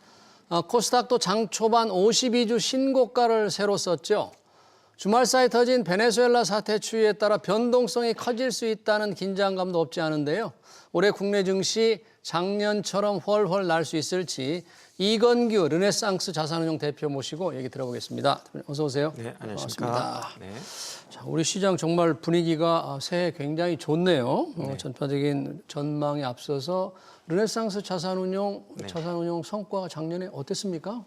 코스닥도 장 초반 52주 신고가를 새로 썼죠. 주말 사이 터진 베네수엘라 사태 추이에 따라 변동성이 커질 수 있다는 긴장감도 없지 않은데요. 올해 국내 증시 작년처럼 훨훨 날 수 있을지 이건규 르네상스 자산운용 대표 모시고 얘기 들어보겠습니다. 어서 오세요. 네, 안녕하십니까. 반갑습니다. 네. 자, 우리 시장 정말 분위기가 새해 굉장히 좋네요. 전반적인 전망에 앞서서 르네상스 자산운용 성과가 작년에 어땠습니까?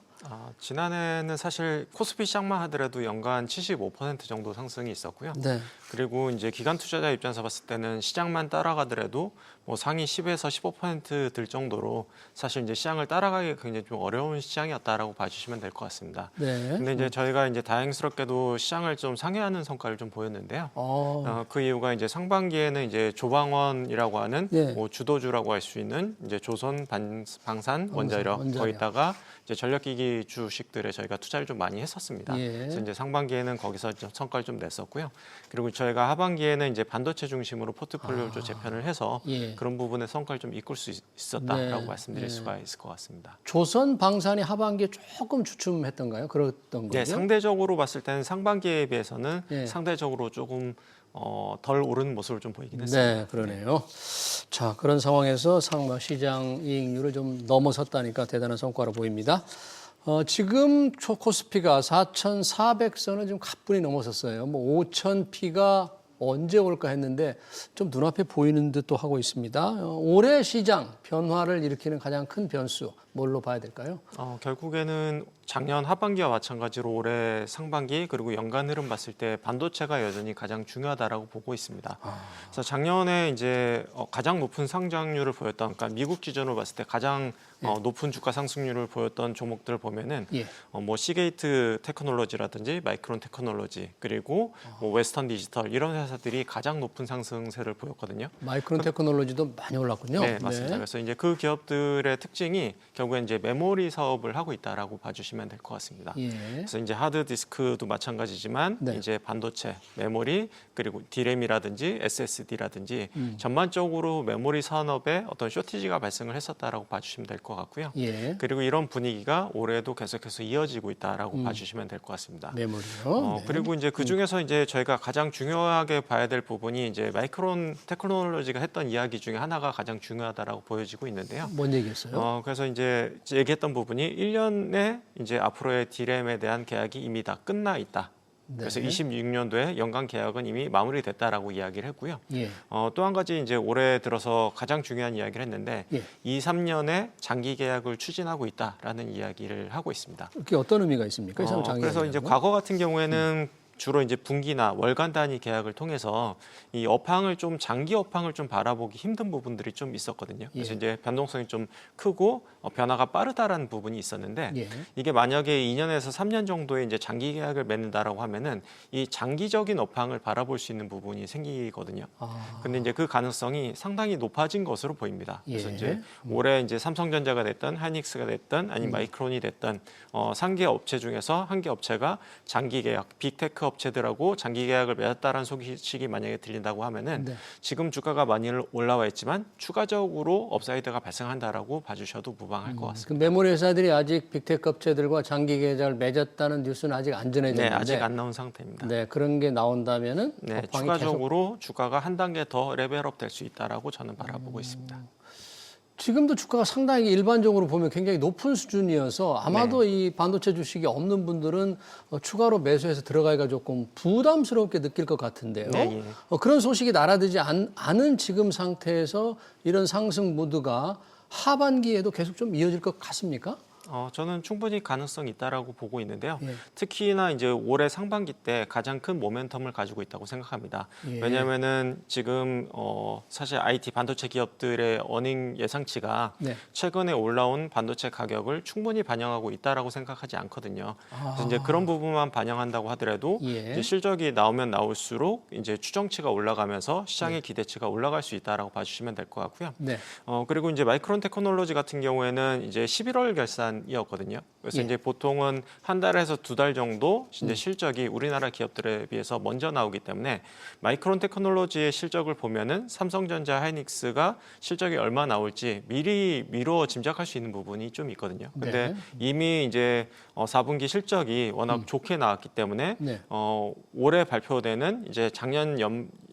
지난해는 사실 코스피 시장만 하더라도 연간 75% 정도 상승이 있었고요. 네. 그리고 이제 기관 투자자 입장에서 봤을 때는 시장만 따라가더라도 뭐 상위 10에서 15%들 정도로 사실 이제 시장을 따라가기 굉장히 좀 어려운 시장이었다라고 봐주시면 될 것 같습니다. 네. 근데 이제 저희가 이제 다행스럽게도 시장을 좀 상회하는 성과를 좀 보였는데요. 그 이유가 이제 상반기에는 이제 조방원이라고 하는 네. 뭐 주도주라고 할 수 있는 이제 조선 방산 원자력 거기다가 이제 전력기기 주식들에 저희가 투자를 좀 많이 했었습니다. 예. 그래서 이제 상반기에는 거기서 좀 성과를 좀 냈었고요. 그리고 저희가 하반기에는 이제 반도체 중심으로 포트폴리오를 좀 재편을 해서 예. 그런 부분에 성과를 좀 이끌 수 있었다라고 네. 말씀드릴 수가 있을 것 같습니다. 조선 방산이 하반기에 조금 주춤했던가요? 그랬던 거죠? 네, 상대적으로 봤을 때는 상반기에 비해서는 예. 상대적으로 조금 덜 오르는 모습을 좀 보이긴 했습니다. 네, 그러네요. 자, 그런 상황에서 시장 이익률을 좀 넘어섰다니까 대단한 성과로 보입니다. 지금 코스피가 4,400선을 좀 가뿐히 넘어섰어요. 뭐 5,000피가 언제 올까 했는데 좀 눈앞에 보이는 듯도 하고 있습니다. 올해 시장 변화를 일으키는 가장 큰 변수 뭘로 봐야 될까요? 결국에는 작년 하반기와 마찬가지로 올해 상반기 그리고 연간 흐름 봤을 때 반도체가 여전히 가장 중요하다라고 보고 있습니다. 그래서 작년에 이제 가장 높은 상장률을 보였던, 그러니까 미국 기준으로 봤을 때 가장 높은 주가 상승률을 보였던 종목들을 보면은 예. 뭐 시게이트 테크놀로지라든지 마이크론 테크놀로지 그리고 뭐 웨스턴 디지털 이런 회사들이 가장 높은 상승세를 보였거든요. 마이크론 테크놀로지도 많이 올랐군요. 네, 맞습니다. 그래서 이제 그 기업들의 특징이 결국엔 이제 메모리 사업을 하고 있다라고 봐주시면 될 것 같습니다. 예. 그래서 이제 하드 디스크도 마찬가지지만 네. 이제 반도체, 메모리 그리고 디램이라든지 SSD라든지 전반적으로 메모리 산업에 어떤 쇼티지가 발생을 했었다라고 봐주시면 될 것 같고요. 예. 그리고 이런 분위기가 올해도 계속해서 이어지고 있다라고 봐주시면 될 것 같습니다. 메모리요. 네. 그리고 이제 그 중에서 이제 저희가 가장 중요하게 봐야 될 부분이 이제 마이크론 테크놀로지가 했던 이야기 중에 하나가 가장 중요하다라고 보여지고 있는데요. 뭔 얘기였어요? 그래서 이제 얘기했던 부분이 1년에 이제 앞으로의 디램에 대한 계약이 이미 다 끝나 있다. 그래서 네. 26년도에 연간 계약은 이미 마무리됐다라고 이야기를 했고요. 예. 또 한 가지 이제 올해 들어서 가장 중요한 이야기를 했는데 예. 2, 3년에 장기 계약을 추진하고 있다라는 이야기를 하고 있습니다. 그게 어떤 의미가 있습니까? 그래서 이제 과거 같은 경우에는 주로 이제 분기나 월간 단위 계약을 통해서 이 업황을 좀 장기 업황을 좀 바라보기 힘든 부분들이 좀 있었거든요. 그래서 예. 이제 변동성이 좀 크고 변화가 빠르다라는 부분이 있었는데 예. 이게 만약에 2년에서 3년 정도의 이제 장기 계약을 맺는다라고 하면은 이 장기적인 업황을 바라볼 수 있는 부분이 생기거든요. 근데 이제 그 가능성이 상당히 높아진 것으로 보입니다. 그래서 예. 이제 올해 이제 삼성전자가 됐든 하이닉스가 됐든 아니면 마이크론이 됐든 3개 업체 중에서 한 개 업체가 장기 계약, 빅테크 업체들하고 장기 계약을 맺었다라는 소식이 만약에 들린다고 하면은 네. 지금 주가가 많이 올라와 있지만 추가적으로 업사이드가 발생한다라고 봐주셔도 무방할 것 같습니다. 그 메모리 회사들이 아직 빅테크 업체들과 장기 계약을 맺었다는 뉴스는 아직 안 전해졌는데 네, 아직 안 나온 상태입니다. 네, 그런 게 나온다면은 네, 업황이 추가적으로 주가가 한 단계 더 레벨업 될 수 있다라고 저는 바라보고 있습니다. 지금도 주가가 상당히 일반적으로 보면 굉장히 높은 수준이어서 아마도 네. 이 반도체 주식이 없는 분들은 추가로 매수해서 들어가기가 조금 부담스럽게 느낄 것 같은데요. 네, 예. 그런 소식이 날아들지 않은 지금 상태에서 이런 상승 모드가 하반기에도 계속 좀 이어질 것 같습니까? 저는 충분히 가능성이 있다라고 보고 있는데요. 예. 특히나 이제 올해 상반기 때 가장 큰 모멘텀을 가지고 있다고 생각합니다. 예. 왜냐하면은 지금 사실 IT 반도체 기업들의 어닝 예상치가 네. 최근에 올라온 반도체 가격을 충분히 반영하고 있다라고 생각하지 않거든요. 그래서 이제 그런 부분만 반영한다고 하더라도 예. 이제 실적이 나오면 나올수록 이제 추정치가 올라가면서 시장의 기대치가 올라갈 수 있다라고 봐주시면 될 것 같고요. 네. 그리고 이제 마이크론 테크놀로지 같은 경우에는 이제 11월 결산 기간이었거든요. 그래서 예. 이제 보통은 한 달에서 두 달 정도 이제 실적이 우리나라 기업들에 비해서 먼저 나오기 때문에 마이크론 테크놀로지의 실적을 보면은 삼성전자, 하이닉스가 실적이 얼마 나올지 미리 미뤄 짐작할 수 있는 부분이 좀 있거든요. 근데 네. 이미 이제 4분기 실적이 워낙 좋게 나왔기 때문에 네. 올해 발표되는 이제 작년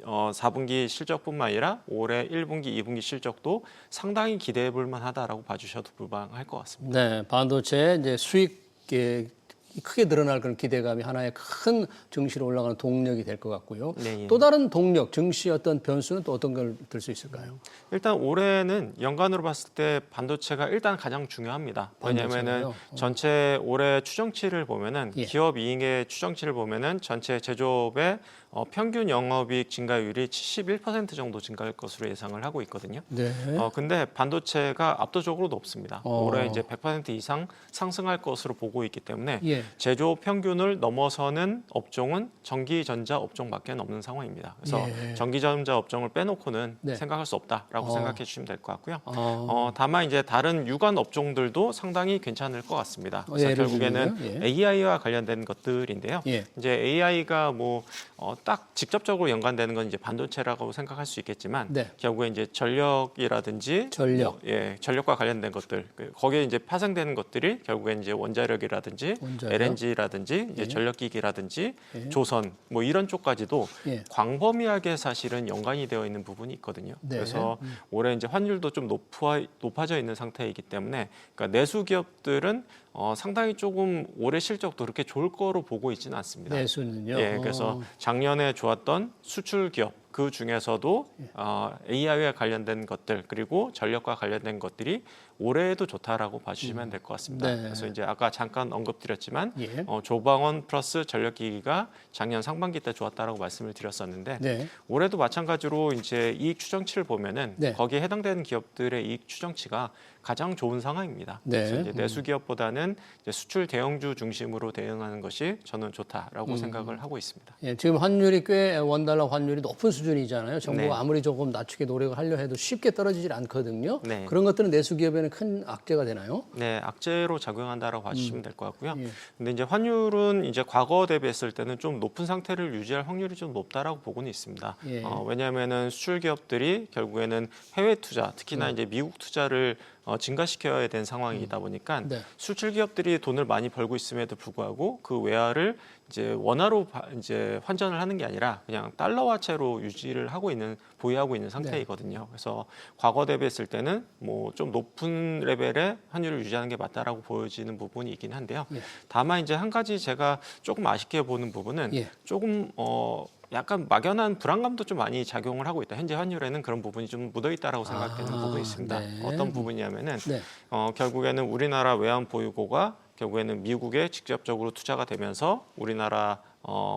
4분기 실적뿐만 아니라 올해 1분기, 2분기 실적도 상당히 기대해 볼 만하다라고 봐주셔도 무방할 것 같습니다. 네, 반도체 이제 수익에 크게 늘어날 그런 기대감이 하나의 큰 증시로 올라가는 동력이 될 것 같고요. 네, 예. 또 다른 동력, 증시 어떤 변수는 또 어떤 걸 들 수 있을까요? 일단 올해는 연간으로 봤을 때 반도체가 일단 가장 중요합니다. 왜냐하면은 반도체가요? 전체 올해 추정치를 보면은 예. 기업 이익의 추정치를 보면은 전체 제조업의 평균 영업이익 증가율이 71% 정도 증가할 것으로 예상을 하고 있거든요. 네. 근데 반도체가 압도적으로 높습니다. 올해 이제 100% 이상 상승할 것으로 보고 있기 때문에 예. 제조업 평균을 넘어서는 업종은 전기전자 업종밖에 없는 상황입니다. 그래서 예. 전기전자 업종을 빼놓고는 네. 생각할 수 없다라고 생각해 주시면 될 것 같고요. 어. 다만 이제 다른 유관 업종들도 상당히 괜찮을 것 같습니다. 그래서 예를 결국에는 들면요? 예. AI와 관련된 것들인데요. 예. 이제 AI가 딱 직접적으로 연관되는 건 이제 반도체라고 생각할 수 있겠지만 네. 결국에 이제 전력이라든지 전력. 전력과 관련된 것들 거기에 이제 파생되는 것들이 결국엔 이제 원자력이라든지 원자력. LNG라든지 이제 예. 전력기기라든지 예. 조선 이런 쪽까지도 예. 광범위하게 사실은 연관이 되어 있는 부분이 있거든요. 네. 그래서 올해 이제 환율도 좀 높아져 있는 상태이기 때문에 그러니까 내수 기업들은 상당히 조금 올해 실적도 그렇게 좋을 거로 보고 있지는 않습니다. 내수는요? 예, 그래서 작년에 좋았던 수출 기업 그 중에서도 AI와 관련된 것들 그리고 전력과 관련된 것들이 올해에도 좋다라고 봐주시면 될 것 같습니다. 네. 그래서 이제 아까 잠깐 언급드렸지만 예. 조방원 플러스 전력기기가 작년 상반기 때 좋았다라고 말씀을 드렸었는데 네. 올해도 마찬가지로 이제 이익 추정치를 보면은 네. 거기에 해당되는 기업들의 이익 추정치가 가장 좋은 상황입니다. 네. 그래서 이제 내수 기업보다는 이제 수출 대형주 중심으로 대응하는 것이 저는 좋다라고 생각을 하고 있습니다. 예, 지금 환율이 꽤 원달러 환율이 높은 수준이잖아요. 정부가 네. 아무리 조금 낮추게 노력을 하려 해도 쉽게 떨어지질 않거든요. 네. 그런 것들은 내수 기업에는 큰 악재가 되나요? 네, 악재로 작용한다라고 봐주시면 될 것 같고요. 예. 근데 이제 환율은 이제 과거 대비했을 때는 좀 높은 상태를 유지할 확률이 좀 높다라고 보고는 있습니다. 예. 왜냐하면은 수출 기업들이 결국에는 해외 투자, 특히나 이제 미국 투자를 증가시켜야 되는 상황이다 보니까 네. 수출 기업들이 돈을 많이 벌고 있음에도 불구하고 그 외화를 이제 원화로 이제 환전을 하는 게 아니라 그냥 달러화채로 유지를 하고 있는 보유하고 있는 상태이거든요. 그래서 과거 대비했을 때는 좀 높은 레벨의 환율을 유지하는 게 맞다라고 보여지는 부분이 있긴 한데요. 예. 다만 이제 한 가지 제가 조금 아쉽게 보는 부분은 예. 조금 약간 막연한 불안감도 좀 많이 작용을 하고 있다. 현재 환율에는 그런 부분이 좀 묻어 있다라고 생각되는 부분이 있습니다. 네. 어떤 부분이냐면은 네. 결국에는 우리나라 외환 보유고가 결국에는 미국에 직접적으로 투자가 되면서 우리나라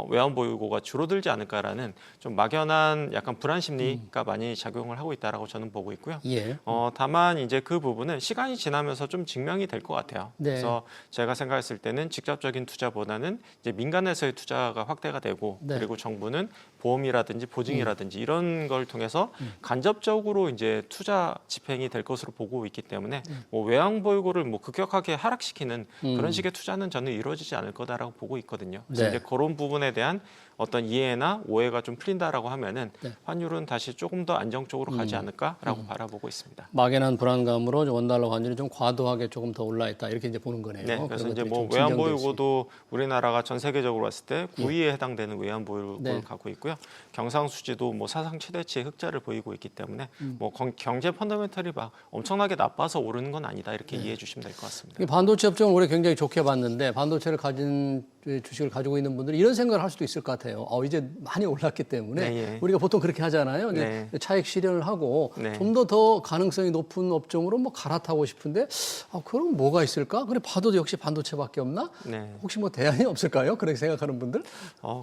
외환 보유고가 줄어들지 않을까라는 좀 막연한 약간 불안 심리가 많이 작용을 하고 있다라고 저는 보고 있고요. 예. 다만 이제 그 부분은 시간이 지나면서 좀 증명이 될 것 같아요. 네. 그래서 제가 생각했을 때는 직접적인 투자보다는 이제 민간에서의 투자가 확대가 되고 네. 그리고 정부는 보험이라든지 보증이라든지 이런 걸 통해서 간접적으로 이제 투자 집행이 될 것으로 보고 있기 때문에 외환 보유고를 급격하게 하락시키는 그런 식의 투자는 저는 이루어지지 않을 거다라고 보고 있거든요. 그래서 네. 이제 그런 부분에 대한 어떤 이해나 오해가 좀 풀린다라고 하면은 네. 환율은 다시 조금 더 안정적으로 가지 않을까라고 바라보고 있습니다. 막연한 불안감으로 원달러 환율이 좀 과도하게 조금 더 올라 있다 이렇게 이제 보는 거네요. 네, 그래서 그런 이제 것들이 좀 외환 진정될 수 보유고도 우리나라가 전 세계적으로 봤을 때 9위에 해당되는 외환 보유고를 네. 갖고 있고요. 경상수지도 사상 최대치의 흑자를 보이고 있기 때문에 경제 펀더멘털이 막 엄청나게 나빠서 오르는 건 아니다 이렇게 이해해 주시면 될 것 같습니다. 이 반도체 업종을 올해 굉장히 좋게 봤는데 반도체를 가진 주식을 가지고 있는 분들이 이런 생각을 할 수도 있을 것 같아요. 이제 많이 올랐기 때문에 네, 예. 우리가 보통 그렇게 하잖아요. 이제 네. 차익 실현을 하고 네. 좀 더 가능성이 높은 업종으로 갈아타고 싶은데 그럼 뭐가 있을까? 그래 봐도 역시 반도체밖에 없나? 네. 혹시 대안이 없을까요? 그렇게 생각하는 분들?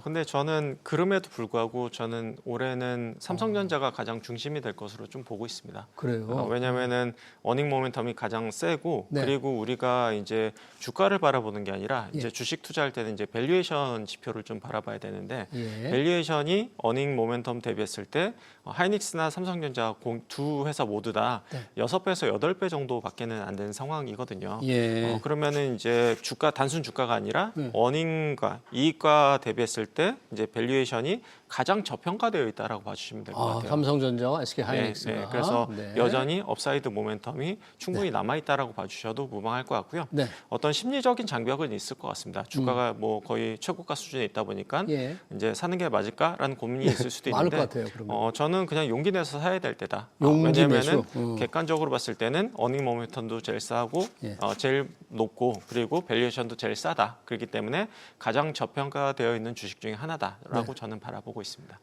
근데 저는 그럼에도 불구하고 저는 올해는 삼성전자가 가장 중심이 될 것으로 좀 보고 있습니다. 그래요. 왜냐하면은 어닝 모멘텀이 가장 세고 네. 그리고 우리가 이제 주가를 바라보는 게 아니라 예. 이제 주식 투자할 때는 때는 이제 밸류에이션 지표를 좀 바라봐야 되는데 예. 밸류에이션이 어닝 모멘텀 대비했을 때 하이닉스나 삼성전자 두 회사 모두 다 네. 6배에서 8배 정도밖에는 안 되는 상황이거든요. 예. 그러면은 이제 단순 주가가 아니라 네. 어닝과 이익과 대비했을 때 이제 밸류에이션이 가장 저평가되어 있다라고 봐주시면 될 것 같아요. 삼성전자와 SK 하이닉스가. 네, 그래서 네. 여전히 업사이드 모멘텀이 충분히 남아 있다라고 봐주셔도 무방할 것 같고요. 네. 어떤 심리적인 장벽은 있을 것 같습니다. 주가가 뭐 거의 최고가 수준에 있다 보니까 예. 이제 사는 게 맞을까라는 고민이 있을 수도 많을 있는데 것 같아요, 그러면. 저는 그냥 용기 내서 사야 될 때다. 용기 왜냐하면은 내서? 객관적으로 봤을 때는 어닝 모멘텀도 제일 싸고 예. 제일 높고 그리고 밸류에이션도 제일 싸다. 그렇기 때문에 가장 저평가되어 있는 주식 중에 하나다라고 저는 바라보고 있습니다.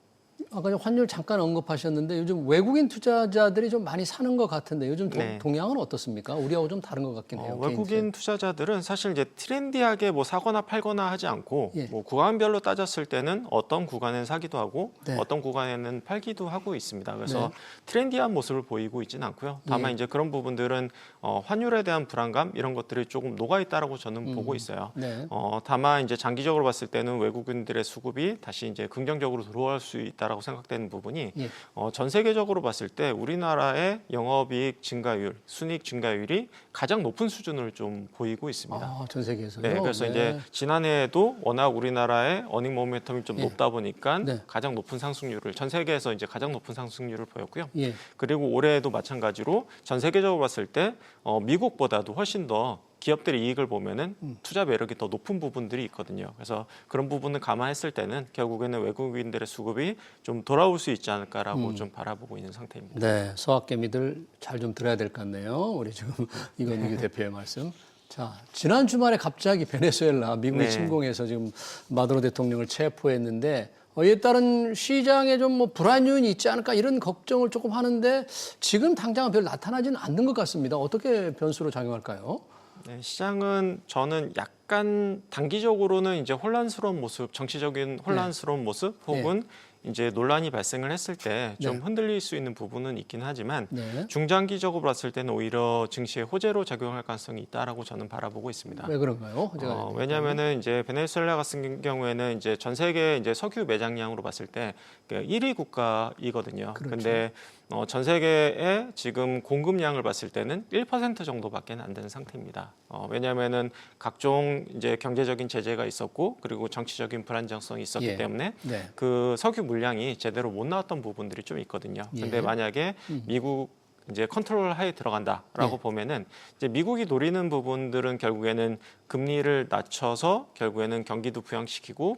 아까 환율 잠깐 언급하셨는데 요즘 외국인 투자자들이 좀 많이 사는 것 같은데 요즘 네. 동향은 어떻습니까? 우리하고 좀 다른 것 같긴 해요. 외국인 투자자들은 사실 이제 트렌디하게 뭐 사거나 팔거나 하지 않고 예. 뭐 구간별로 따졌을 때는 어떤 구간에는 사기도 하고 네. 어떤 구간에는 팔기도 하고 있습니다. 그래서 네. 트렌디한 모습을 보이고 있지는 않고요. 다만 예. 이제 그런 부분들은 환율에 대한 불안감 이런 것들이 조금 녹아 있다라고 저는 보고 있어요. 네. 다만 이제 장기적으로 봤을 때는 외국인들의 수급이 다시 이제 긍정적으로 들어올 수 있다라고 생각되는 부분이 예. 전 세계적으로 봤을 때 우리나라의 영업이익 증가율, 순이익 증가율이 가장 높은 수준을 좀 보이고 있습니다. 전 세계에서요. 네, 그래서 네. 이제 지난해에도 워낙 우리나라의 어닝 모멘텀이 좀 예. 높다 보니까 네. 가장 높은 상승률을 전 세계에서 이제 가장 높은 상승률을 보였고요. 예. 그리고 올해에도 마찬가지로 전 세계적으로 봤을 때 미국보다도 훨씬 더 기업들의 이익을 보면은 투자 매력이 더 높은 부분들이 있거든요. 그래서 그런 부분을 감안했을 때는 결국에는 외국인들의 수급이 좀 돌아올 수 있지 않을까라고 좀 바라보고 있는 상태입니다. 네, 소확개미들 잘 좀 들어야 될 것 같네요. 우리 지금 이건희 대표의 말씀. 자, 지난 주말에 갑자기 베네수엘라 미국이 네. 침공해서 지금 마두로 대통령을 체포했는데 이에 따른 시장에 좀 뭐 불안 요인이 있지 않을까 이런 걱정을 조금 하는데 지금 당장은 별 나타나지는 않는 것 같습니다. 어떻게 변수로 작용할까요? 네, 시장은 저는 약간 단기적으로는 이제 혼란스러운 모습, 정치적인 혼란스러운 모습 혹은 이제 논란이 발생을 했을 때 좀 네. 흔들릴 수 있는 부분은 있긴 하지만 네. 중장기적으로 봤을 때는 오히려 증시의 호재로 작용할 가능성이 있다라고 저는 바라보고 있습니다. 왜 그런가요? 왜냐하면은 이제 베네수엘라 같은 경우에는 이제 전 세계 이제 석유 매장량으로 봤을 때 1위 국가이거든요. 그런데 전 세계의 지금 공급량을 봤을 때는 1% 정도밖에 안 되는 상태입니다. 왜냐하면은 각종 이제 경제적인 제재가 있었고 그리고 정치적인 불안정성이 있었기 예. 때문에 네. 그 석유 물량이 제대로 못 나왔던 부분들이 좀 있거든요. 근데 예. 만약에 미국 이제 컨트롤 하에 들어간다라고 예. 보면은 이제 미국이 노리는 부분들은 결국에는 금리를 낮춰서 결국에는 경기도 부양시키고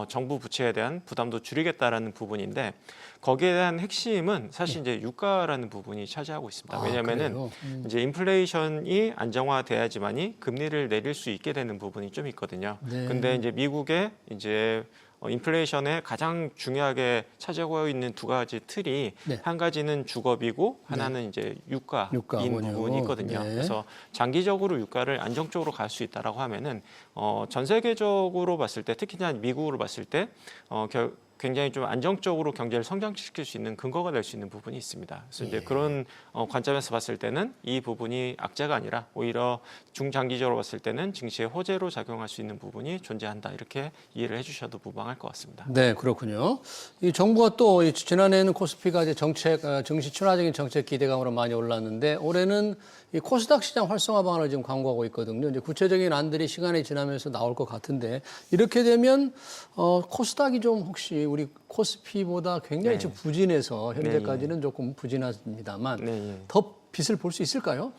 정부 부채에 대한 부담도 줄이겠다라는 부분인데 거기에 대한 핵심은 사실 이제 유가라는 부분이 차지하고 있습니다. 왜냐하면은 그래요? 이제 인플레이션이 안정화돼야지만이 금리를 내릴 수 있게 되는 부분이 좀 있거든요. 네. 근데 이제 미국의 이제 인플레이션에 가장 중요하게 차지하고 있는 두 가지 틀이 네. 한 가지는 주거비고 하나는 이제 유가인 유가군요. 부분이 있거든요. 네. 그래서 장기적으로 유가를 안정적으로 갈 수 있다라고 하면은 전 세계적으로 봤을 때 특히나 미국으로 봤을 때 굉장히 좀 안정적으로 경제를 성장시킬 수 있는 근거가 될 수 있는 부분이 있습니다. 그래서 이제 그런 관점에서 봤을 때는 이 부분이 악재가 아니라 오히려 중장기적으로 봤을 때는 증시의 호재로 작용할 수 있는 부분이 존재한다 이렇게 이해를 해주셔도 무방할 것 같습니다. 네, 그렇군요. 이 정부가 또 지난해에는 코스피가 이제 증시 친화적인 정책 기대감으로 많이 올랐는데 올해는 이 코스닥 시장 활성화 방안을 지금 강구하고 있거든요. 이제 구체적인 안들이 시간이 지나면서 나올 것 같은데 이렇게 되면 코스닥이 좀 혹시 우리 코스피보다 굉장히 좀 부진해서 현재까지는 조금 부진합니다만 더 빛을 볼 수 있을까요?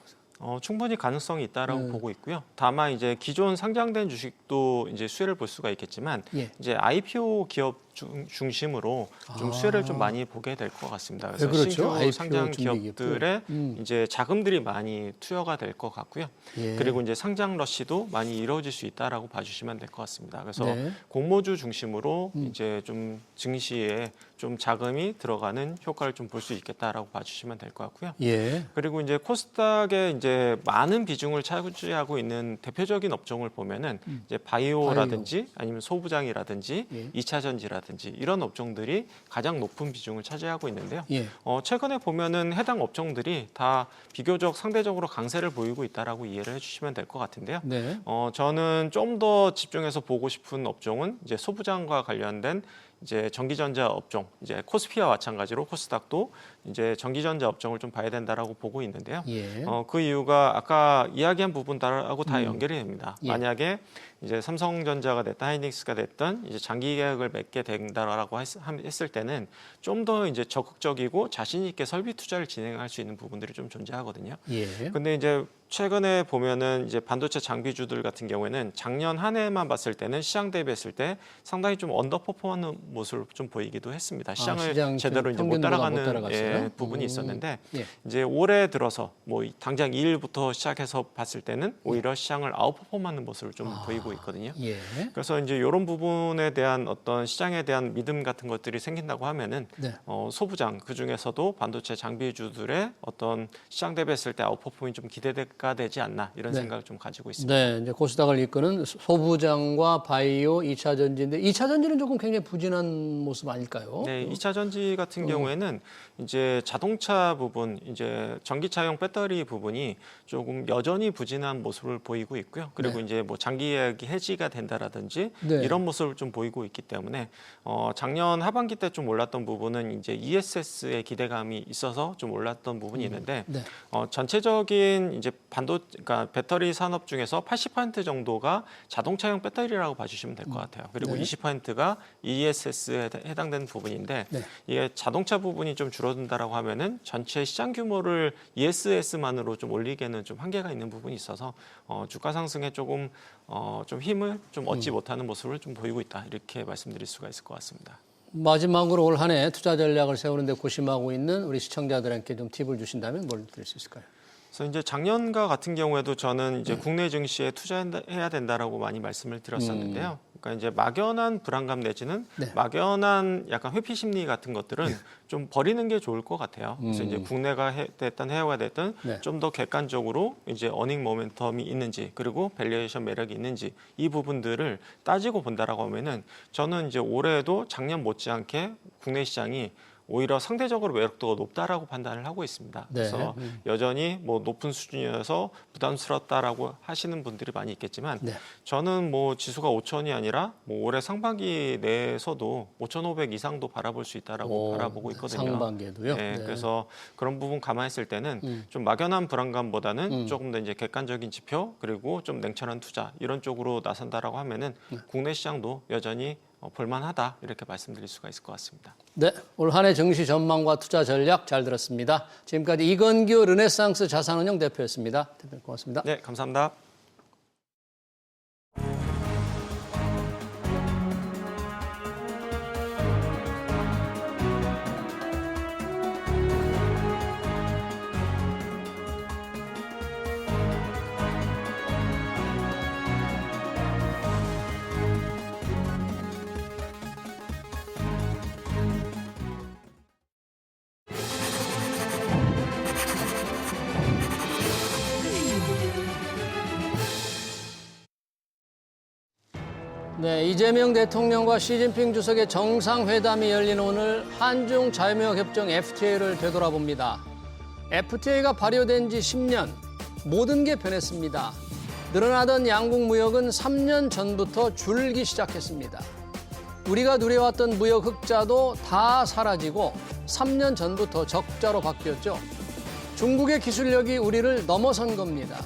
충분히 가능성이 있다라고 보고 있고요. 다만 이제 기존 상장된 주식도 이제 수혜를 볼 수가 있겠지만 이제 IPO 기업 중심으로 좀 수혜를 좀 많이 보게 될 것 같습니다. 그래서 그렇죠. 신규 IPO 상장 준비 기업들의 이제 자금들이 많이 투여가 될 것 같고요. 그리고 이제 상장 러시도 많이 이루어질 수 있다라고 봐주시면 될 것 같습니다. 그래서 공모주 중심으로 이제 좀 증시에 좀 자금이 들어가는 효과를 좀 볼 수 있겠다라고 봐주시면 될 것 같고요. 예. 그리고 이제 코스닥에 이제 많은 비중을 차지하고 있는 대표적인 업종을 보면은 이제 바이오라든지 아니면 소부장이라든지 예. 2차 전지라든지 이런 업종들이 가장 높은 비중을 차지하고 있는데요. 예. 최근에 보면은 해당 업종들이 다 비교적 상대적으로 강세를 보이고 있다라고 이해를 해주시면 될 것 같은데요. 네. 저는 좀 더 집중해서 보고 싶은 업종은 이제 소부장과 관련된 이제 전기전자 업종, 이제 코스피와 마찬가지로 코스닥도 이제 전기전자 업종을 좀 봐야 된다라고 보고 있는데요. 예. 그 이유가 아까 이야기한 부분하고 다 연결이 됩니다. 예. 만약에 이제 삼성전자가 됐든 하이닉스가 됐든 이제 장기 계약을 맺게 된다라고 했을 때는 좀 더 이제 적극적이고 자신 있게 설비 투자를 진행할 수 있는 부분들이 좀 존재하거든요. 예. 근데 이제 최근에 보면은 이제 반도체 장비주들 같은 경우에는 작년 한 해만 봤을 때는 시장 대비했을 때 상당히 좀 언더퍼포먼트 모습을 좀 보이기도 했습니다. 시장을 시장 제대로 이제 못 평균보다 못 따라가는 따라갔어요? 부분이 있었는데 예. 이제 올해 들어서 뭐 당장 2일부터 시작해서 봤을 때는 오히려 시장을 아웃퍼폼하는 모습을 좀 보이고 있거든요. 예. 그래서 이제 이런 부분에 대한 어떤 시장에 대한 믿음 같은 것들이 생긴다고 하면은 네. 소부장 그 중에서도 반도체 장비주들의 어떤 시장 대비했을 때 아웃퍼폼이 좀 기대가 되지 않나 이런 네. 생각을 좀 가지고 있습니다. 네, 이제 코스닥을 이끄는 소부장과 바이오, 2차 전지인데 2차 전지는 조금 굉장히 부진한 모습 아닐까요? 네, 2차 전지 같은 경우에는 이제 자동차 부분, 이제 전기차용 배터리 부분이 조금 여전히 부진한 모습을 보이고 있고요. 그리고 네. 이제 뭐 장기 계약이 해지가 된다라든지 네. 이런 모습을 좀 보이고 있기 때문에 작년 하반기 때 좀 올랐던 부분은 이제 ESS의 기대감이 있어서 좀 올랐던 부분이 있는데 네. 전체적인 이제 그러니까 배터리 산업 중에서 80% 정도가 자동차용 배터리라고 봐주시면 될 것 같아요. 그리고 네. 20%가 ESS에 해당되는 부분인데 네. 이게 자동차 부분이 좀 줄어든다라고 하면은 전체 시장 규모를 ESS만으로 좀 올리기에는 좀 한계가 있는 부분이 있어서 주가 상승에 조금 좀 힘을 좀 얻지 못하는 모습을 좀 보이고 있다 이렇게 말씀드릴 수가 있을 것 같습니다. 마지막으로 올 한 해 투자 전략을 세우는데 고심하고 있는 우리 시청자들에게 좀 팁을 주신다면 뭘 드릴 수 있을까요? 그래서 이제 작년과 같은 경우에도 저는 이제 국내 증시에 투자해야 된다라고 많이 말씀을 드렸었는데요. 그러니까 이제 막연한 불안감 내지는 네. 막연한 약간 회피 심리 같은 것들은 좀 버리는 게 좋을 것 같아요. 그래서 이제 국내가 됐든 해외가 됐든 네. 좀 더 객관적으로 이제 어닝 모멘텀이 있는지 그리고 밸류에이션 매력이 있는지 이 부분들을 따지고 본다라고 하면은 저는 이제 올해도 작년 못지않게 국내 시장이 오히려 상대적으로 매력도가 높다라고 판단을 하고 있습니다. 네. 그래서 여전히 뭐 높은 수준이어서 부담스럽다라고 하시는 분들이 많이 있겠지만 네. 저는 뭐 지수가 5천이 아니라 뭐 올해 상반기 내에서도 5,500 이상도 바라볼 수 있다라고 바라보고 있거든요. 상반기에도요? 네, 네. 그래서 그런 부분 감안했을 때는 좀 막연한 불안감보다는 조금 더 이제 객관적인 지표 그리고 좀 냉철한 투자 이런 쪽으로 나선다라고 하면은 국내 시장도 여전히 볼만하다 이렇게 말씀드릴 수가 있을 것 같습니다. 네, 올 한 해 증시 전망과 투자 전략 잘 들었습니다. 지금까지 이건규 르네상스 자산운용 대표였습니다. 대표님 고맙습니다. 네, 감사합니다. 네, 이재명 대통령과 시진핑 주석의 정상회담이 열린 오늘 한중 자유무역협정 FTA를 되돌아봅니다. FTA가 발효된 지 10년, 모든 게 변했습니다. 늘어나던 양국 무역은 3년 전부터 줄기 시작했습니다. 우리가 누려왔던 무역 흑자도 다 사라지고 3년 전부터 적자로 바뀌었죠. 중국의 기술력이 우리를 넘어선 겁니다.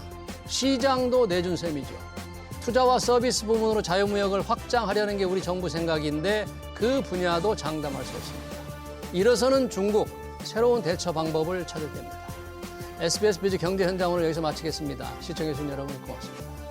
시장도 내준 셈이죠. 투자와 서비스 부문으로 자유무역을 확장하려는 게 우리 정부 생각인데 그 분야도 장담할 수 없습니다. 일어서는 중국, 새로운 대처 방법을 찾을 때입니다. SBS 뮤직 경제 현장 오늘 여기서 마치겠습니다. 시청해주신 여러분 고맙습니다.